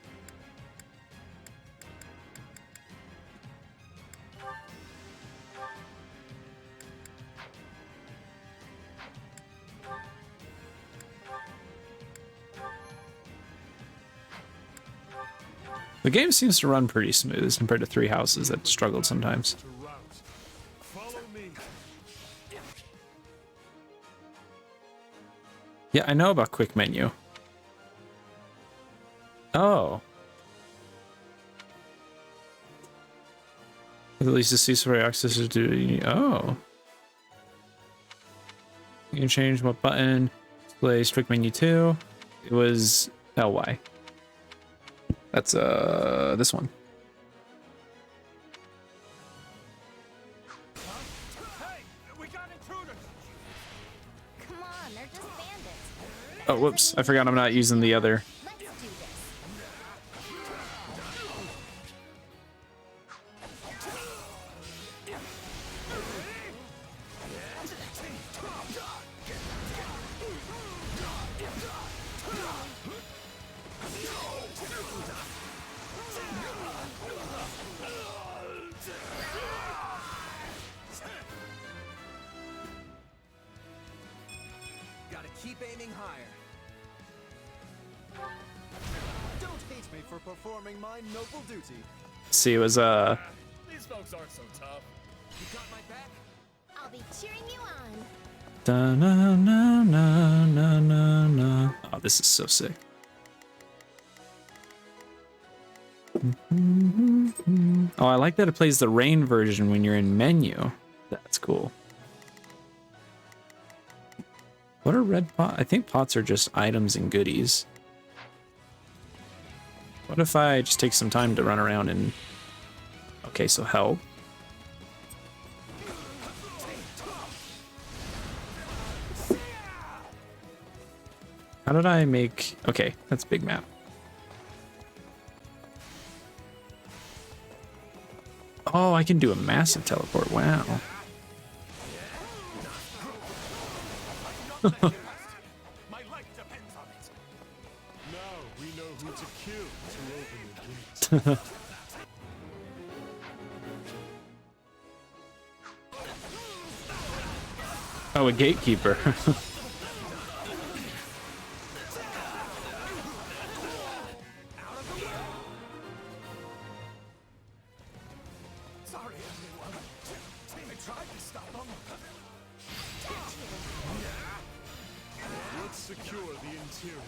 The game seems to run pretty smooth compared to Three Houses that struggled sometimes. Yeah, I know about quick menu. Oh. At least the ceasefire access is due. Oh. You can change what button. Display strict menu 2. It was LY. That's this one.
Hey, we got intruders. Come on, they're just bandits.
Oh, whoops. I forgot I'm not using the other.
Let's do this.
Gotta keep aiming higher.
Don't hate me for performing my noble duty.
See, it was
These folks aren't so tough.
You got my back?
I'll be cheering you on.
da na na na na na na. Oh, this is so sick. Oh, I like that it plays the rain version when you're in menu. That's cool. What are red pots? I think pots are just items and goodies. What if I just take some time to run around and... Okay, so help. How did I make... Okay, that's big map. Oh, I can do a massive teleport. Wow.
My life depends on it.
Now we know who to kill to open the gate.
Oh, a gatekeeper.
Sorry, everyone. I tried to stop them.
Let's secure the interior.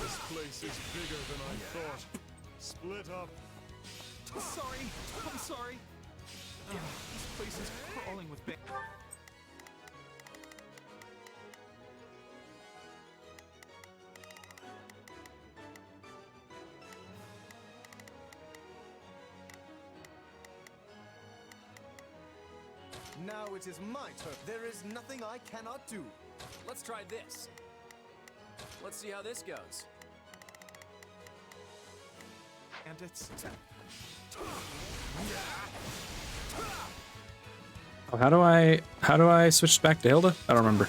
This place is bigger than I thought. Split up.
Sorry, I'm sorry. This place is crawling with big.
Now it is my turn. There is nothing I cannot do.
Let's try this. Let's see how this goes.
And it's
Oh, how do I switch back to Hilda? I don't remember.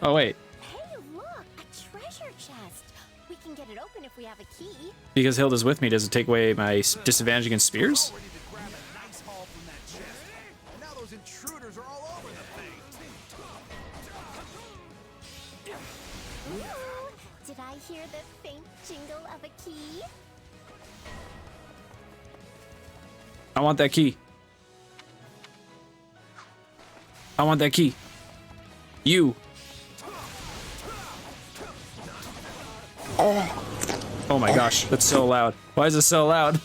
Oh wait,
Hey, look, a treasure chest. We can get it open if we have a key.
because Hilda's with me, does it take away my disadvantage against spears?
Ready to grab a nice haul from that chest. And now those intruders are all over the thing.
Ooh, did I hear the faint jingle of a key?
I want that key. I want that key. You. Oh my gosh, that's so loud. Why is it so loud?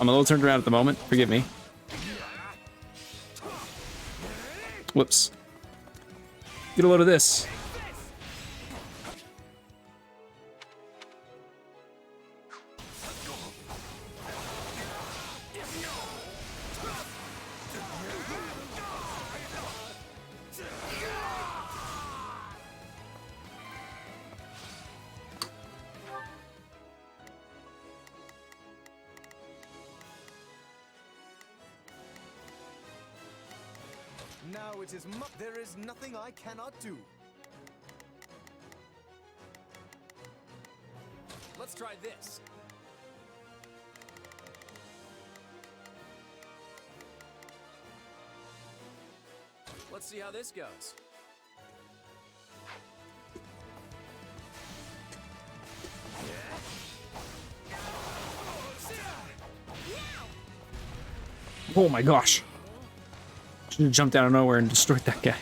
I'm a little turned around at the moment. Forgive me. Whoops. Get a load of this.
Now it is there is nothing I cannot do.
Let's try this. Let's see how this goes.
Oh my gosh. Should have jumped out of nowhere and destroyed that guy.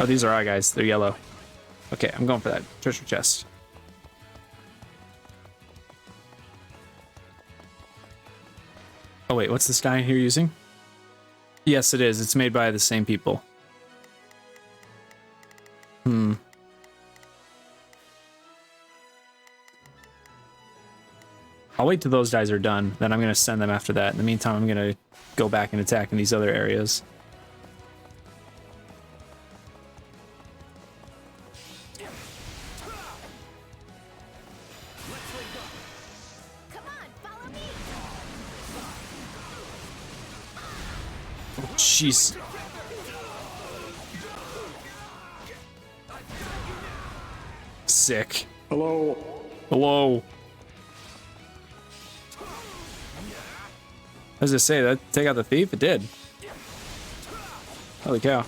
Oh, these are our guys. They're yellow. Okay, I'm going for that treasure chest. Oh wait, what's this guy here using? Yes, it is. It's made by the same people. I'll wait till those guys are done, then I'm going to send them after that. In the meantime, I'm going to go back and attack in these other areas. Jeez. Sick.
Hello.
Hello. As I say, that take out the thief? It did. Holy cow.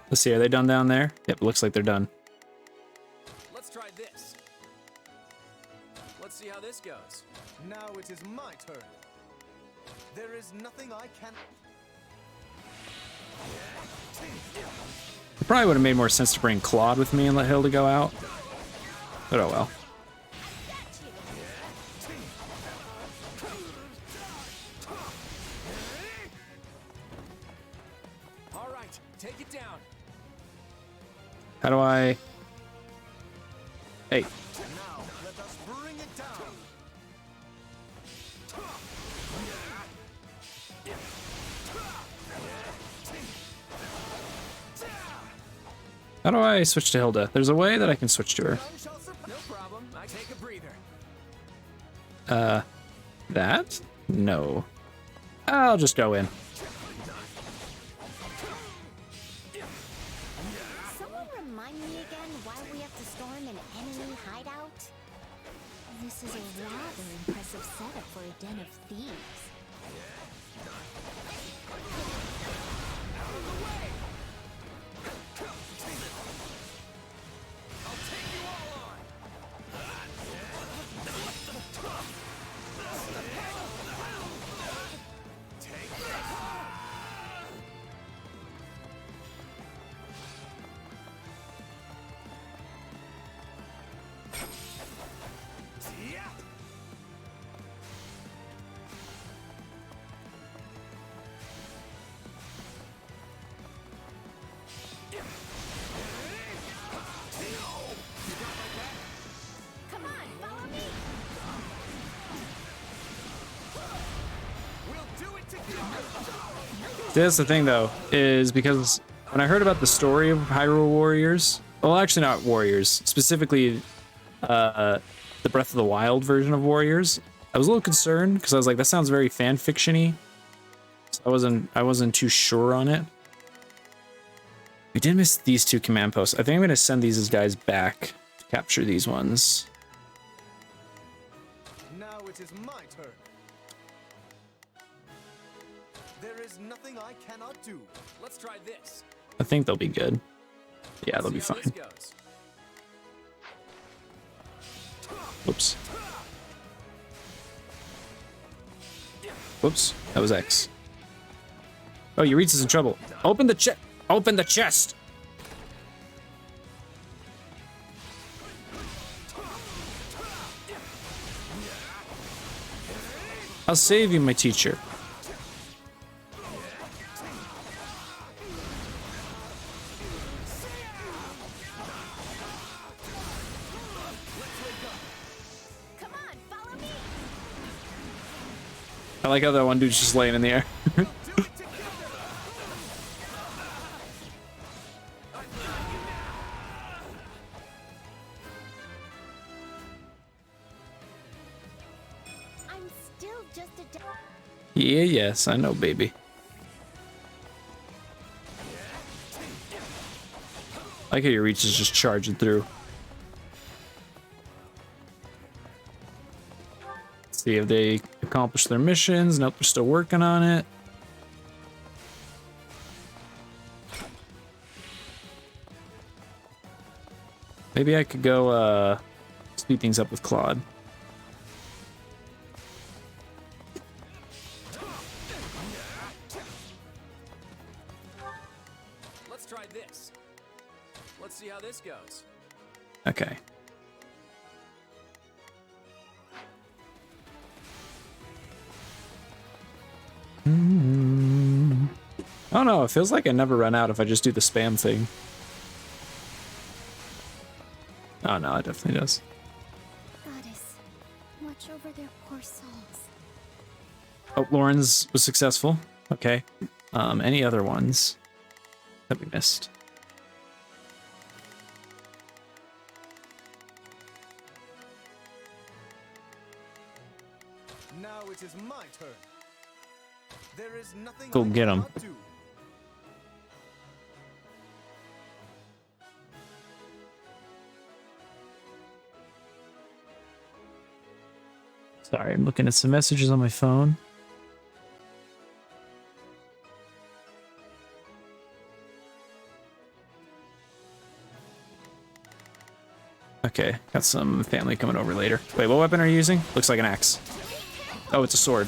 Let's see, are they done down there? Yep, looks like they're done.
Let's try this. Let's see how this goes.
Now it is my turn. There is nothing I can...
It probably would have made more sense to bring Claude with me and let Hilda go out. But oh well.
All right, take it down.
How do I... Hey.
Now, let us bring it down.
How do I switch to Hilda? There's a way that I can switch to her.
No problem. I take a breather.
That? No. I'll just go in.
Someone remind me again why we have to storm an enemy hideout? This is a rather impressive setup for a den of thieves.
That's the thing, though, is because when I heard about the story of Hyrule Warriors, well, actually not Warriors, specifically the Breath of the Wild version of Warriors, I was a little concerned because I was like, that sounds very fan fiction-y. So I wasn't too sure on it. We did miss these two command posts. I think I'm going to send these guys back to capture these ones.
Now it is my turn. There is nothing I cannot do.
Let's try this.
I think they'll be good. Yeah, they'll be fine. Whoops. Whoops. That was X. Oh, Euritha's in trouble. Open the chest. Open the chest. I'll save you, my teacher. I like how that one dude's just laying in the air.
I'm still just a...
Yeah, yes, I know, baby. I like how your reach is just charging through. See if they accomplish their missions. Nope, they're still working on it. Maybe I could go speed things up with Claude.
Let's try this. Let's see how this goes.
Okay. I don't know, it feels like I never run out if I just do the spam thing. Oh no, it definitely does.
Goddess, watch over their poor souls.
Oh, Lauren's was successful. Okay. Any other ones that we missed?
Now it is my turn. There is nothing
Go
I
get 'em.
cannot do.
Sorry, I'm looking at some messages on my phone. Okay, got some family coming over later. Wait, what weapon are you using? Looks like an axe. Oh, it's a sword.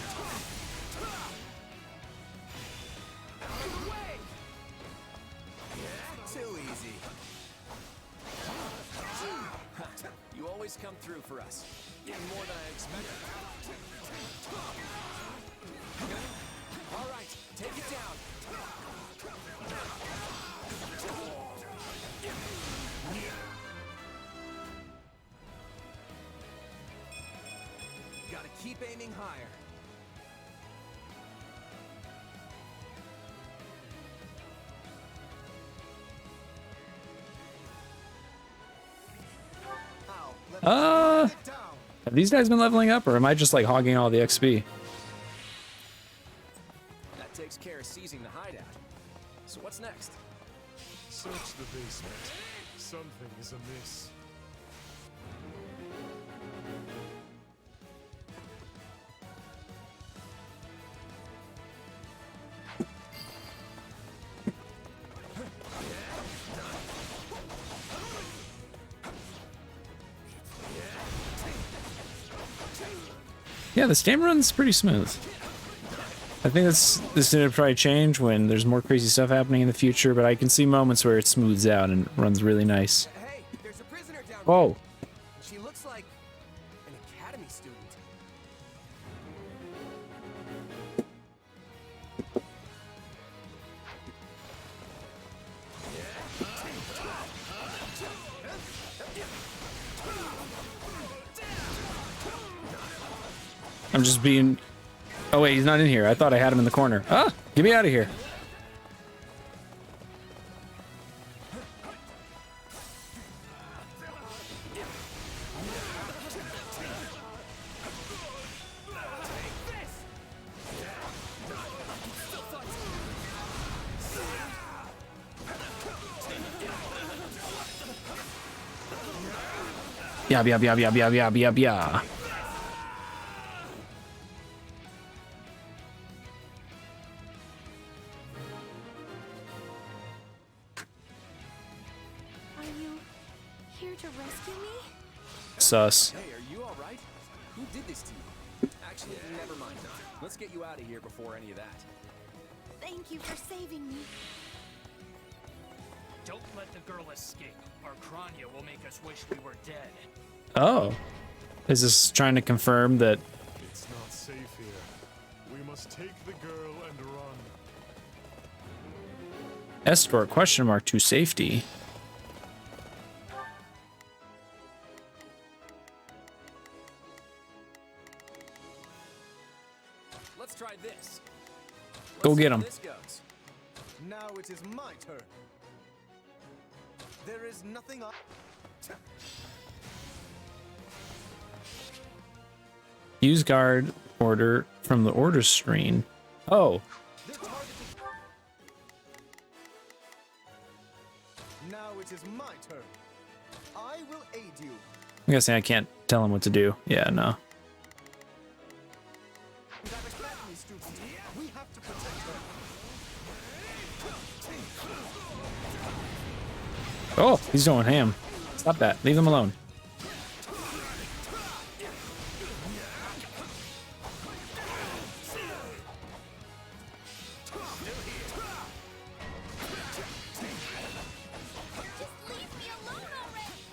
Too easy.
You always come through for us. Even more than I expected. All right, take it down.
Gotta keep aiming higher.
Have these guys been leveling up, or am I just like hogging all the XP?
That takes care of seizing the hideout. So what's next?
Search the basement. Something is amiss.
Yeah, the stamina run's pretty smooth. I think this is gonna probably change when there's more crazy stuff happening in the future, but I can see moments where it smooths out and runs really nice.
Hey, there's a prisoner down
Whoa.
here. She looks like an academy student.
I'm just being... Oh wait, he's not in here. I thought I had him in the corner. Ah! Get me out of here. Yab, yab, yab, yab, yab, yab, yab, yab.
Are you here to rescue me?
Sus.
Hey, are you all right? Who did this to you? Actually, never mind. Let's get you out of here before any of that.
Thank you for saving me.
Don't let the girl escape. Our Kranya will make us wish we were dead.
Oh. Is this trying to confirm that...
It's not safe here. We must take the girl and run.
Escort question mark to safety.
Let's try this.
Go
Let's
get
see how
him.
this goes.
Now it is my turn. There is nothing I...
Use guard order from the order screen. Oh.
Now it is my turn. I will aid you.
I'm guessing I can't tell him what to do. Yeah, no.
We have to protect her.
Oh, he's going ham. Stop that. Leave him alone.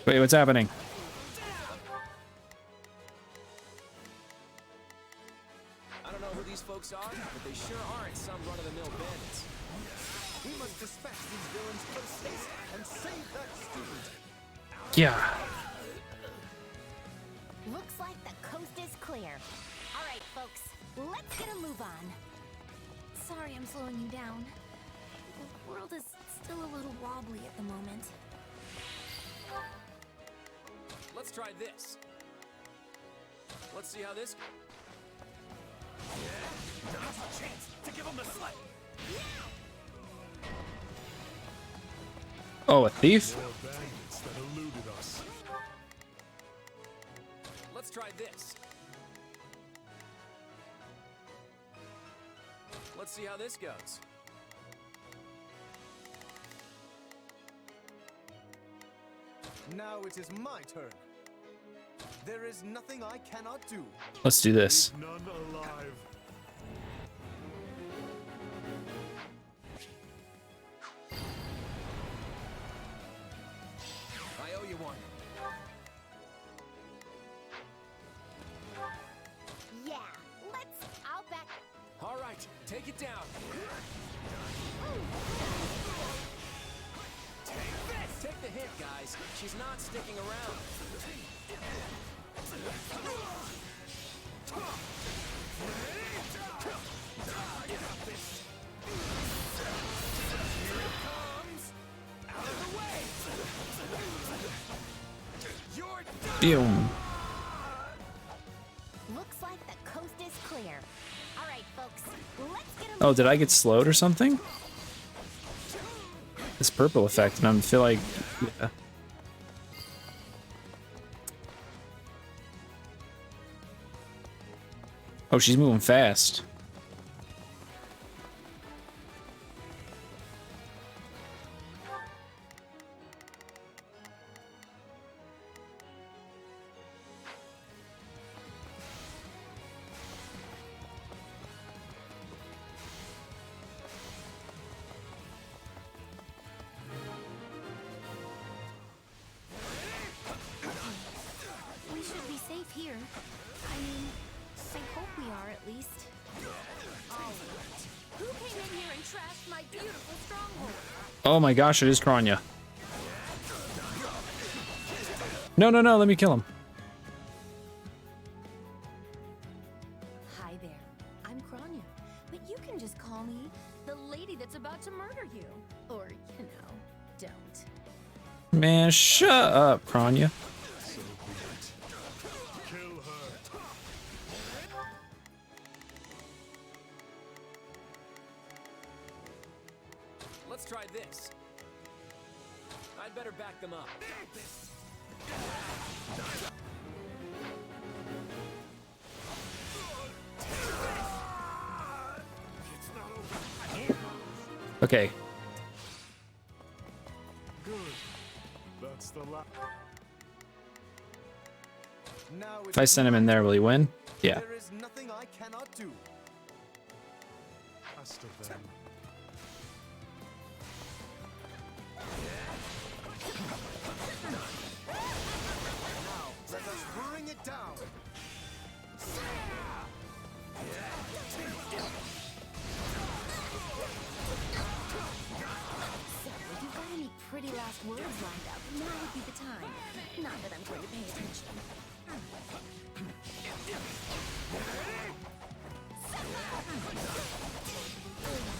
Wait, what's happening?
I don't know who these folks are, but they sure aren't some run-of-the-mill bandits.
We must dispatch these villains post-haste and save that student.
Yeah.
Looks like the coast is clear. All right, folks, let's get a move on. Sorry I'm slowing you down. The world is still a little wobbly at the moment.
Let's try this. Let's see how this...
Now's a chance to give him the slip.
Oh, a thief?
More bandits that eluded us.
Let's try this. Let's see how this goes.
Now it is my turn. There is nothing I cannot do.
Let's do this.
None alive.
I owe you one.
Yeah, I'll back.
All right, take it down. Take the hit, guys. She's not sticking around.
Boom.
Looks like the coast is clear. All right, folks, let's get
Oh, did I get slowed or something? This purple effect, and I feel like... Yeah. Oh, she's moving fast.
We should be safe here. I mean, I hope we are at least. All right. Who came in here and trashed my beautiful stronghold?
Oh my gosh, it is Kranya. No, no, no, let me kill him.
Hi there. I'm Kranya, but you can just call me the lady that's about to murder you. Or, you know, don't.
Man, shut up, Kranya.
Kill her.
Let's try this. I'd better back them up.
Okay.
Good. That's the last.
Now
If I send him in there, will he win? Yeah.
There is nothing I cannot do.
Last of them.
Now, let us bring it down.
So, if you've got any pretty last words lined up, now would be the time. Not that I'm going to pay attention.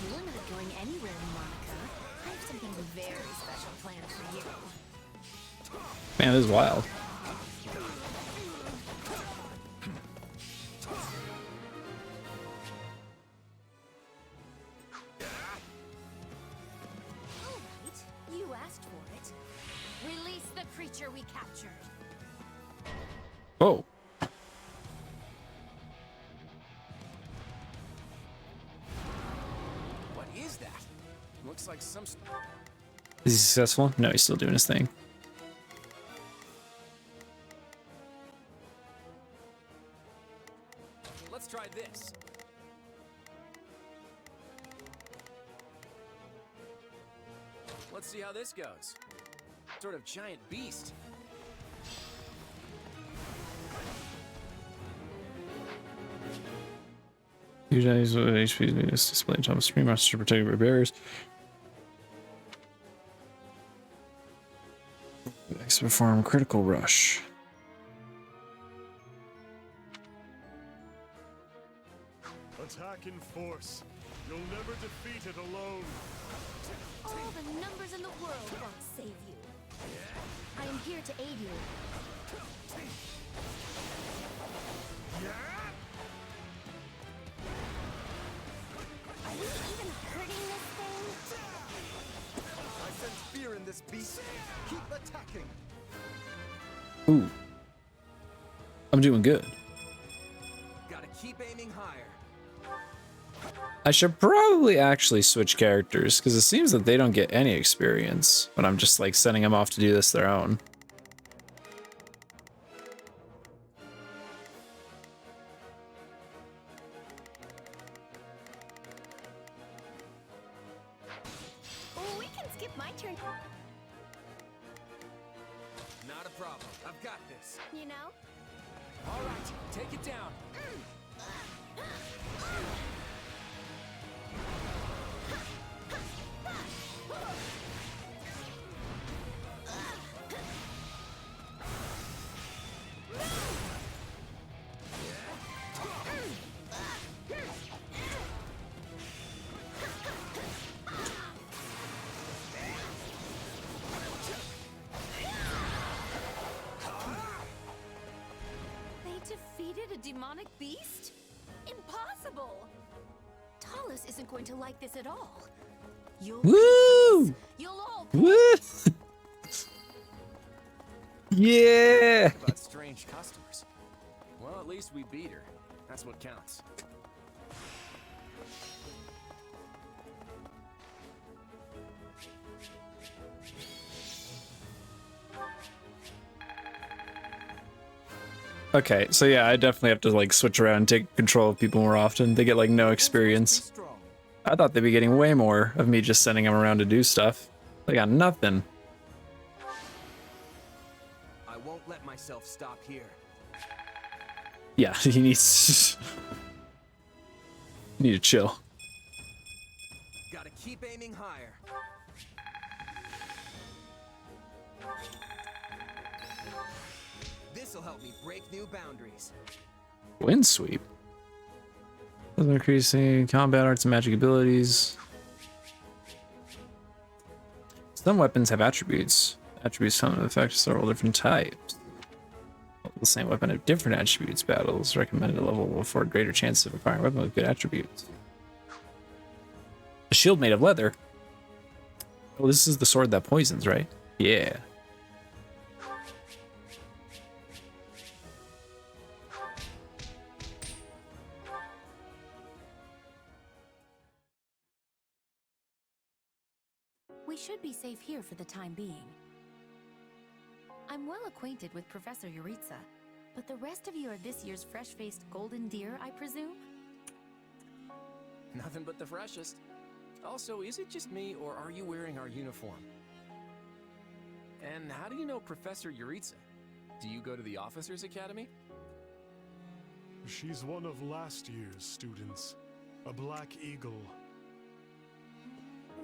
You're not going anywhere, Monica. I have something very special planned for you.
Man, this is wild.
Alright, you asked for it. Release the creature we captured.
Oh.
What is that? Looks like some...
Is he successful? No, he's still doing his thing.
Let's try this. Let's see how this goes. Sort of giant beast.
Use HP display on top of screen monster protected by barriers. Next, perform critical rush.
Attack in force. You'll never defeat it alone.
All the numbers in the world won't save you. I am here to aid you. Are we even hurting this thing?
I sense fear in this beast. Keep attacking.
Ooh. I'm doing good.
Gotta keep aiming higher.
I should probably actually switch characters, because it seems that they don't get any experience when I'm just like sending them off to do this their own.
Oh, we can skip my turn.
Not a problem. I've got this.
You know?
All right, take it down.
Defeated a demonic beast? Impossible! Talus isn't going to like this at all. You'll
Woo!
You'll all
Woo! Yeah!
But strange customers. Well, at least we beat her. That's what counts.
Okay, so yeah, I definitely have to like switch around and take control of people more often. They get like no experience. I thought they'd be getting way more of me just sending them around to do stuff. They got nothing.
I won't let myself stop here.
Yeah, he needs need to chill.
Gotta keep aiming higher. This'll help me break new boundaries.
Wind sweep. Increasing combat arts and magic abilities. Some weapons have attributes. Attributes come into effect several different types. The same weapon have different attributes. Battles recommended level will afford greater chances of acquiring a weapon with good attributes. A shield made of leather. Oh, this is the sword that poisons, right? Yeah.
We should be safe here for the time being. I'm well acquainted with Professor Yuritsa, but the rest of you are this year's fresh-faced golden deer, I presume?
Nothing but the freshest. Also, is it just me, or are you wearing our uniform? And how do you know Professor Yuritsa? Do you go to the Officers Academy?
She's one of last year's students. A Black Eagle.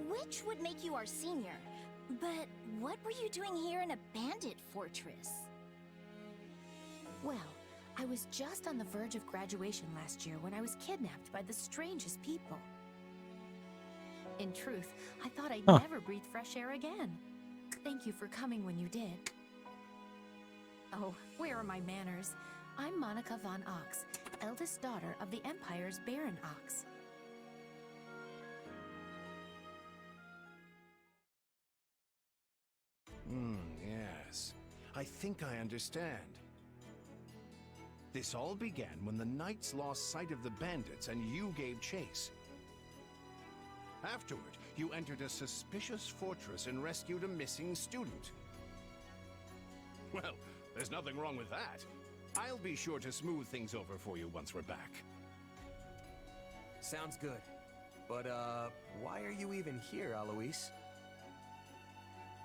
Which would make you our senior. But what were you doing here in a bandit fortress?
Well, I was just on the verge of graduation last year when I was kidnapped by the strangest people. In truth, I thought I'd never breathe fresh air again. Thank you for coming when you did. Oh, where are my manners? I'm Monica von Ox, eldest daughter of the Empire's Baron Ox.
Yes. I think I understand. This all began when the knights lost sight of the bandits and you gave chase. Afterward, you entered a suspicious fortress and rescued a missing student. Well, there's nothing wrong with that. I'll be sure to smooth things over for you once we're back.
Sounds good. But, why are you even here, Alois?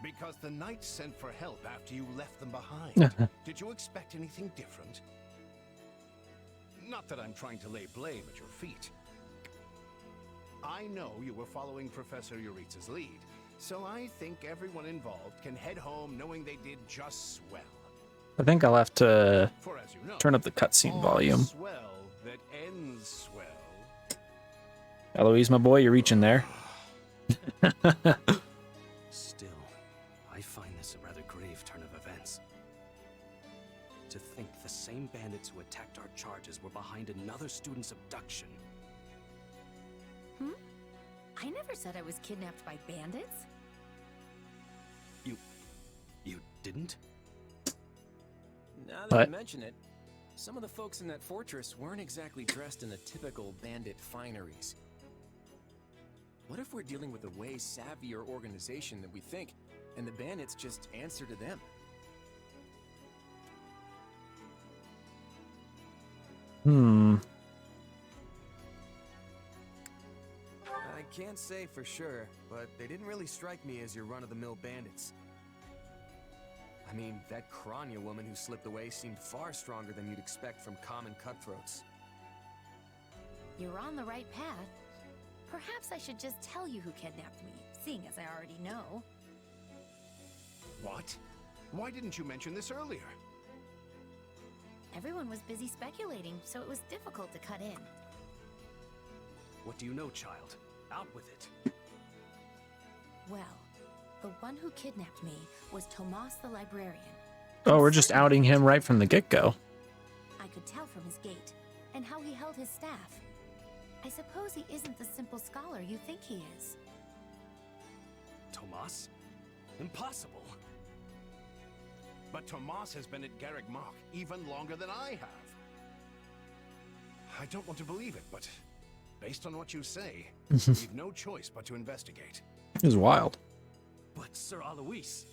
Because the knights sent for help after you left them behind. Did you expect anything different? Not that I'm trying to lay blame at your feet. I know you were following Professor Euritza's lead, so I think everyone involved can head home knowing they did just swell.
I think I'll have to
For as you know,
turn up the cutscene volume.
swell that ends swell.
Eloise, my boy, you're reaching there.
Still, I find this a rather grave turn of events. To think the same bandits who attacked our charges were behind another student's abduction.
I never said I was kidnapped by bandits.
You didn't?
Now that
What?
you mention it, some of the folks in that fortress weren't exactly dressed in the typical bandit fineries. What if we're dealing with a way savvier organization than we think, and the bandits just answer to them? I can't say for sure, but they didn't really strike me as your run-of-the-mill bandits. I mean, that Kranya woman who slipped away seemed far stronger than you'd expect from common cutthroats.
You're on the right path. Perhaps I should just tell you who kidnapped me, seeing as I already know.
What? Why didn't you mention this earlier?
Everyone was busy speculating, so it was difficult to cut in.
What do you know, child? Out with it.
Well, the one who kidnapped me was Tomas the librarian.
Oh, we're just outing him right from the get-go.
I could tell from his gait, and how he held his staff. I suppose he isn't the simple scholar you think he is.
Tomas? Impossible.
But Tomas has been at Garrick Mach even longer than I have. I don't want to believe it, but based on what you say, we've no choice but to investigate.
It was wild.
But Sir Alois...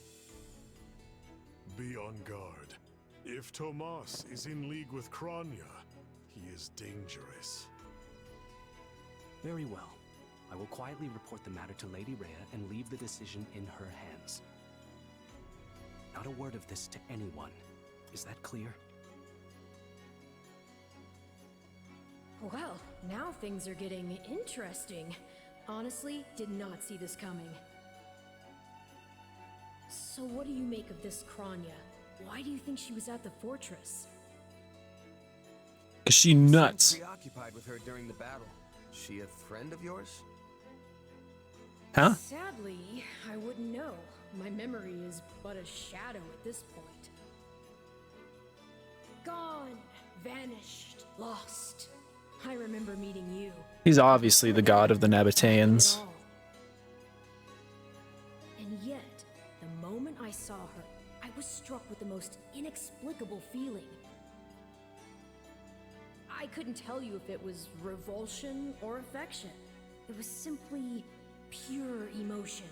Be on guard. If Tomas is in league with Kranya, he is dangerous.
Very well. I will quietly report the matter to Lady Rhea and leave the decision in her hands. Not a word of this to anyone. Is that clear?
Well, now things are getting interesting. Honestly, did not see this coming. So what do you make of this Kranya? Why do you think she was at the fortress?
'Cause she nuts.
Preoccupied with her during the battle. She a friend of yours?
Huh?
Sadly, I wouldn't know. My memory is but a shadow at this point. Gone, vanished, lost. I remember meeting you.
He's obviously the god of the Nabateans.
And yet, the moment I saw her, I was struck with the most inexplicable feeling. I couldn't tell you if it was revulsion or affection. It was simply pure emotion.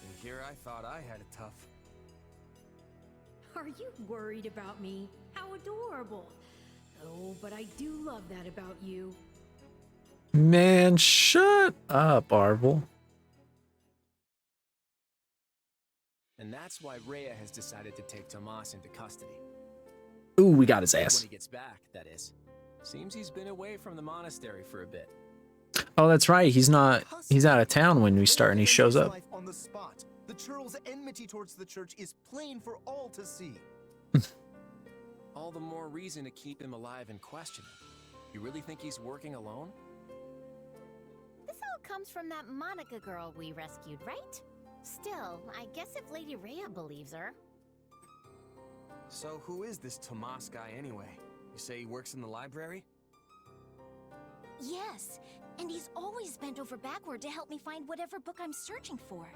And here I thought I had it tough.
Are you worried about me? How adorable. Oh, but I do love that about you.
Man, shut up, Arvel.
And that's why Rhea has decided to take Tomas into custody.
Ooh, we got his
When
ass.
he gets back, that is. Seems he's been away from the monastery for a bit.
Oh, that's right. He's out of town when we start and he shows up.
Life on the spot. The churl's enmity towards the church is plain for all to see.
All the more reason to keep him alive and question him. You really think he's working alone?
This all comes from that Monica girl we rescued, right? Still, I guess if Lady Rhea believes her.
So who is this Tomas guy anyway? You say he works in the library?
Yes, and he's always bent over backward to help me find whatever book I'm searching for.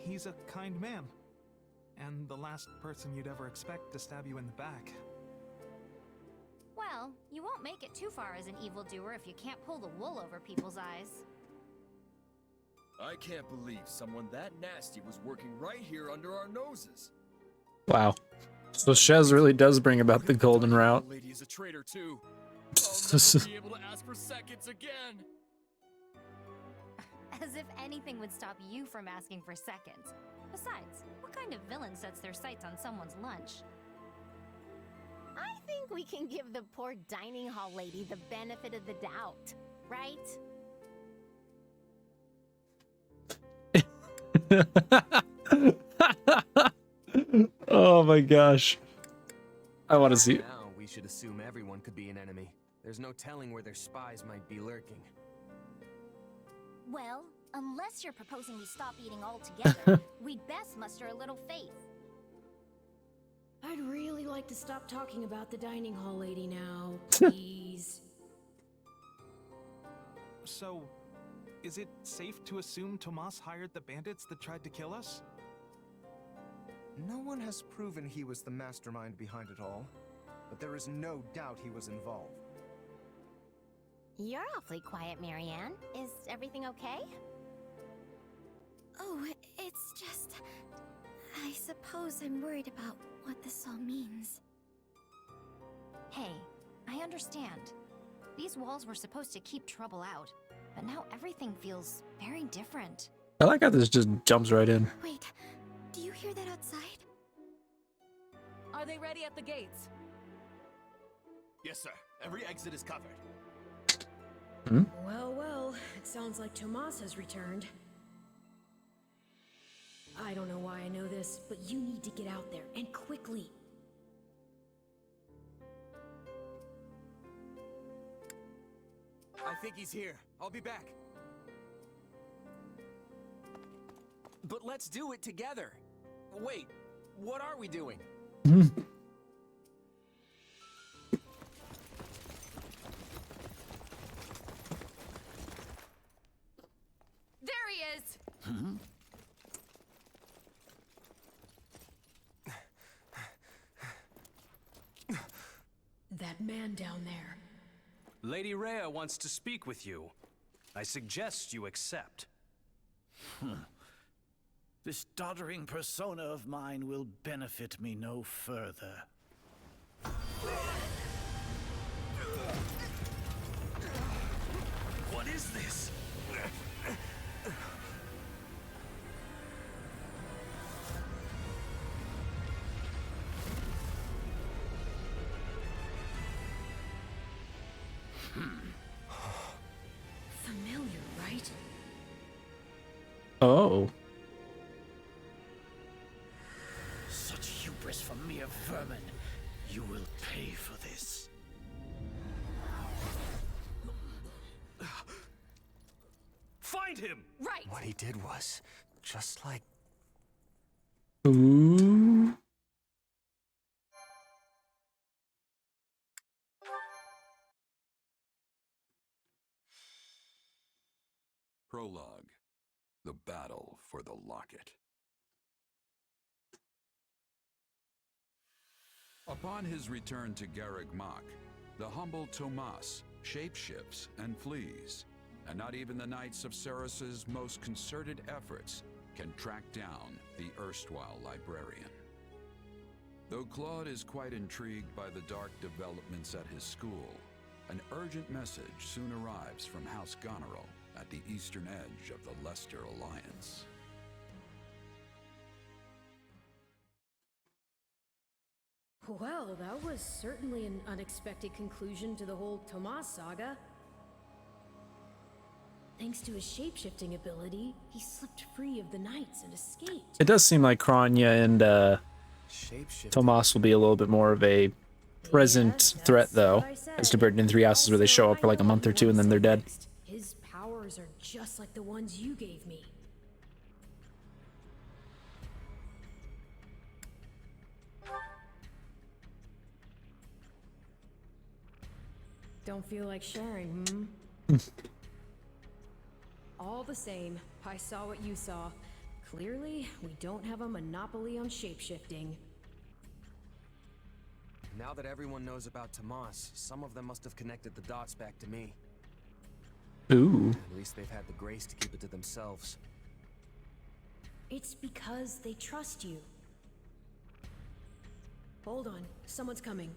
He's a kind man. And the last person you'd ever expect to stab you in the back.
Well, you won't make it too far as an evildoer if you can't pull the wool over people's eyes.
I can't believe someone that nasty was working right here under our noses.
Wow. So Shez really does bring about the golden route.
The lady is a traitor too. I'll never be able to ask for seconds again.
As if anything would stop you from asking for seconds. Besides, what kind of villain sets their sights on someone's lunch? I think
think we can give the poor dining hall lady the benefit of the doubt, right?
Oh my gosh. I want to see.
Now we should assume everyone could be an enemy. There's no telling where their spies might be lurking.
Well, unless you're proposing we stop eating altogether, we'd best muster a little faith.
I'd really like to stop talking about the dining hall lady now, please.
So, is it safe to assume Tomas hired the bandits that tried to kill us?
No one has proven he was the mastermind behind it all, but there is no doubt he was involved.
You're awfully quiet, Marianne. Is everything okay?
Oh, it's just... I suppose I'm worried about what this all means.
Hey, I understand. These walls were supposed to keep trouble out, but now everything feels very different.
I like how this just jumps right in.
Wait, do you hear that outside?
Are they ready at the gates?
Yes, sir. Every exit is covered.
Well, well, it sounds like Tomas has returned. I don't know why I know this, but you need to get out there, and quickly.
I think he's here. I'll be back. But let's do it together. Wait, what are we doing?
There he is!
That man down there.
Lady Rhea wants to speak with you. I suggest you accept.
This doddering persona of mine will benefit me no further.
What is this?
Familiar, right?
Oh.
Such hubris from mere vermin. You will pay for this.
Find him!
Right!
What he did was just like...
Ooh.
Prologue. The Battle for the Locket. Upon his return to Garreg Mach, the humble Tomas shapeshifts and flees, and not even the Knights of Ceres's most concerted efforts can track down the erstwhile librarian. Though Claude is quite intrigued by the dark developments at his school, an urgent message soon arrives from House Goneril at the eastern edge of the Leicester Alliance.
Well, that was certainly an unexpected conclusion to the whole Tomas saga. Thanks to his shapeshifting ability, he slipped free of the Knights and escaped.
It does seem like Kranya and Tomas will be a little bit more of a present threat, though, as compared to in Three Houses, where they show up for like a month or two and then they're dead.
His powers are just like the ones you gave me. Don't feel like sharing, All the same, I saw what you saw. Clearly, we don't have a monopoly on shapeshifting.
Now that everyone knows about Tomas, some of them must have connected the dots back to me.
Ooh.
At least they've had the grace to keep it to themselves.
It's because they trust you. Hold on, someone's coming.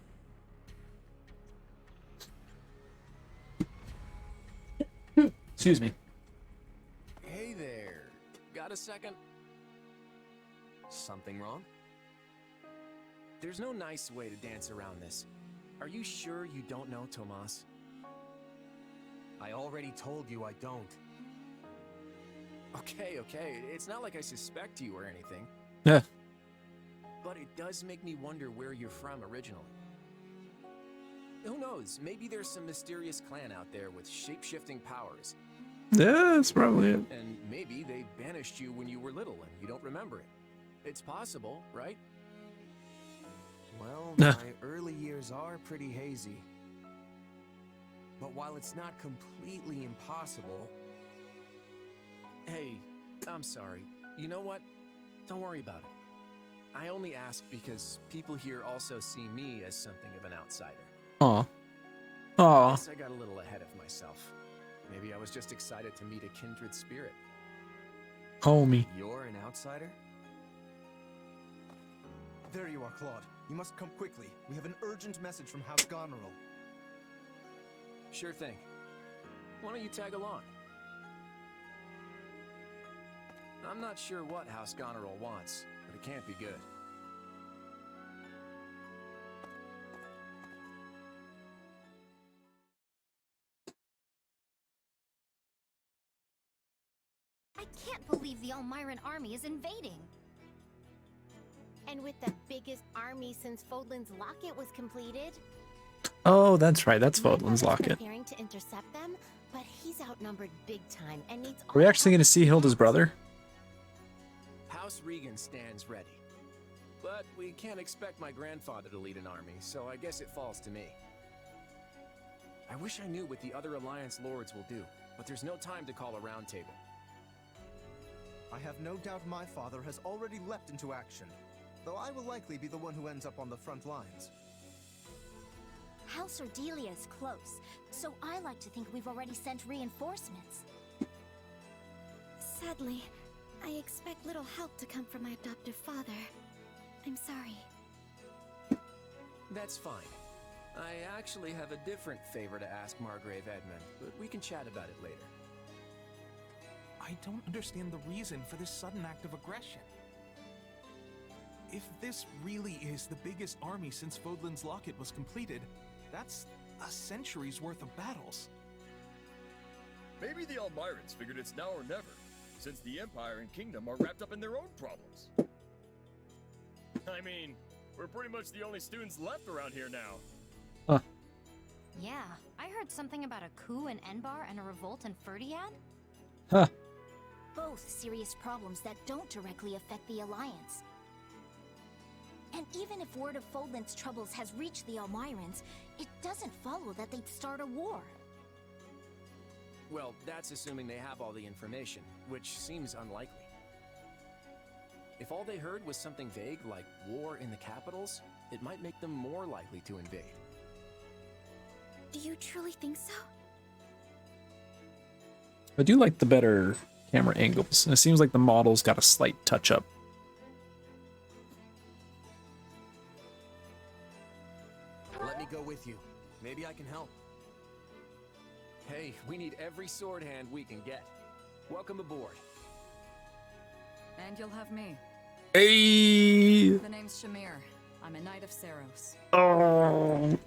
Excuse me.
Hey there. Got a second? Something wrong? There's no nice way to dance around this. Are you sure you don't know, Tomas? I already told you I don't. Okay, it's not like I suspect you or anything.
Yeah.
But it does make me wonder where you're from originally. Who knows, maybe there's some mysterious clan out there with shape-shifting powers.
Yeah, that's probably it.
And maybe they banished you when you were little and you don't remember it. It's possible, right? Well, my early years are pretty hazy. But while it's not completely impossible... Hey, I'm sorry. You know what? Don't worry about it. I only ask because people here also see me as something of an outsider.
Aw.
I
Aw.
guess I got a little ahead of myself. Maybe I was just excited to meet a kindred spirit.
Homie.
You're an outsider?
There you are, Claude. You must come quickly. We have an urgent message from House Goneril.
Sure thing. Why don't you tag along? I'm not sure what House Goneril wants, but it can't be good.
I can't believe the Almiran army is invading.
And with the biggest army since Fodlan's Locket was completed.
Oh, that's right. That's Fodlan's
He's
Locket.
preparing to intercept them, but he's outnumbered big time and needs
Are we actually going to see Hilda's brother?
House Regan stands ready. But we can't expect my grandfather to lead an army, so I guess it falls to me. I wish I knew what the other Alliance lords will do, but there's no time to call a round table.
I have no doubt my father has already leapt into action, though I will likely be the one who ends up on the front lines.
House Ordelia is close, so I like to think we've already sent reinforcements.
Sadly, I expect little help to come from my adoptive father. I'm sorry.
That's fine. I actually have a different favor to ask Margrave Edmund, but we can chat about it later.
I don't understand the reason for this sudden act of aggression. If this really is the biggest army since Fodlan's Locket was completed, that's a century's worth of battles.
Maybe the Almirans figured it's now or never, since the Empire and Kingdom are wrapped up in their own problems. I mean, we're pretty much the only students left around here now.
Huh.
Yeah, I heard something about a coup in Enbar and a revolt in Ferdiad.
Huh.
Both serious problems that don't directly affect the Alliance. And even if word of Fodlan's troubles has reached the Almirans, it doesn't follow that they'd start a war.
Well, that's assuming they have all the information, which seems unlikely. If all they heard was something vague like war in the capitals, it might make them more likely to invade.
Do you truly think so?
I do like the better camera angles, and it seems like the model's got a slight touch up.
Let me go with you. Maybe I can help. Hey, we need every sword hand we can get. Welcome aboard.
And you'll have me.
Hey!
The name's Shamir. I'm a Knight of Saros.
Oh.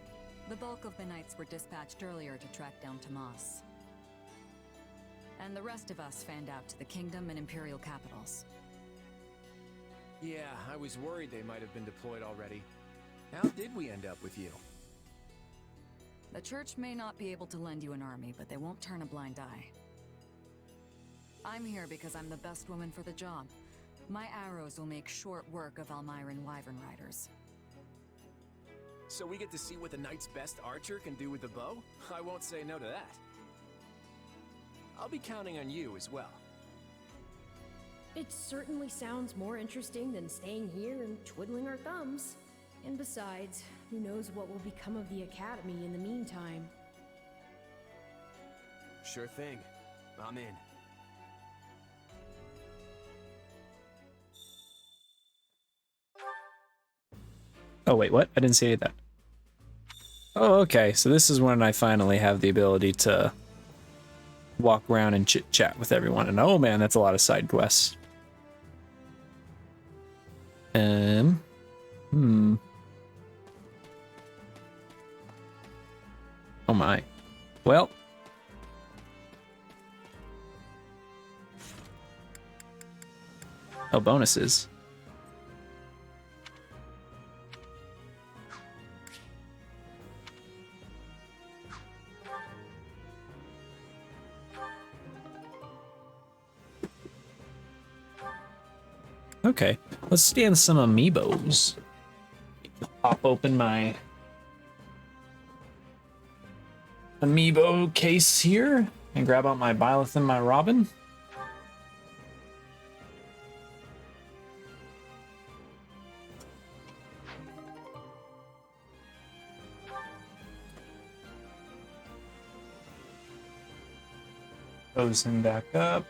The bulk of the Knights were dispatched earlier to track down Tomas. And the rest of us fanned out to the Kingdom and Imperial capitals.
Yeah, I was worried they might have been deployed already. How did we end up with you?
The Church may not be able to lend you an army, but they won't turn a blind eye. I'm here because I'm the best woman for the job. My arrows will make short work of Almiran Wyvern Riders.
So we get to see what the Knight's best archer can do with the bow? I won't say no to that. I'll be counting on you as well.
It certainly sounds more interesting than staying here and twiddling our thumbs. And besides, who knows what will become of the Academy in the meantime.
Sure thing. I'm in.
Oh, wait, what? I didn't see that. Oh, okay. So this is when I finally have the ability to walk around and chit-chat with everyone. And oh man, that's a lot of side quests. Oh my. Well. Oh, bonuses. Okay, let's stand some amiibos. Pop open my amiibo case here and grab out my byleth and my Robin. Close him back up.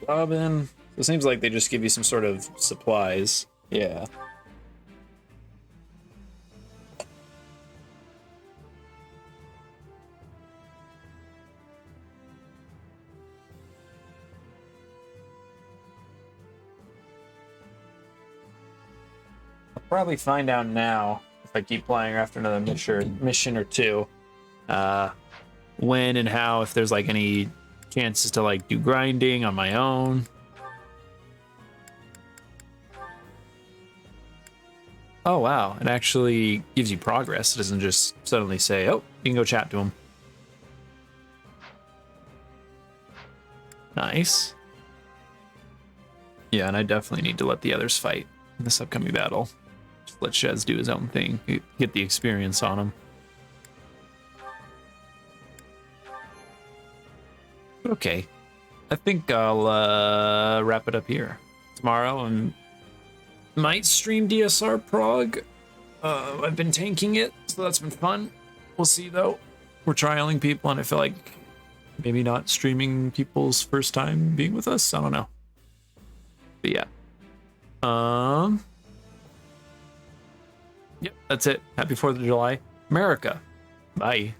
Robin. So it seems like they just give you some sort of supplies. Yeah. I'll probably find out now if I keep playing after another mission or two. When and how, if there's like any chances to like do grinding on my own. Oh wow, it actually gives you progress. It doesn't just suddenly say, oh, you can go chat to him. Nice. Yeah, and I definitely need to let the others fight in this upcoming battle. Just let Shez do his own thing, get the experience on him. Okay, I think I'll wrap it up here. Tomorrow I might stream DSR Prague. I've been tanking it, so that's been fun. We'll see though. We're trialing people, and I feel like maybe not streaming people's first time being with us. I don't know. But yeah. Yep, that's it. Happy 4th of July, America. Bye.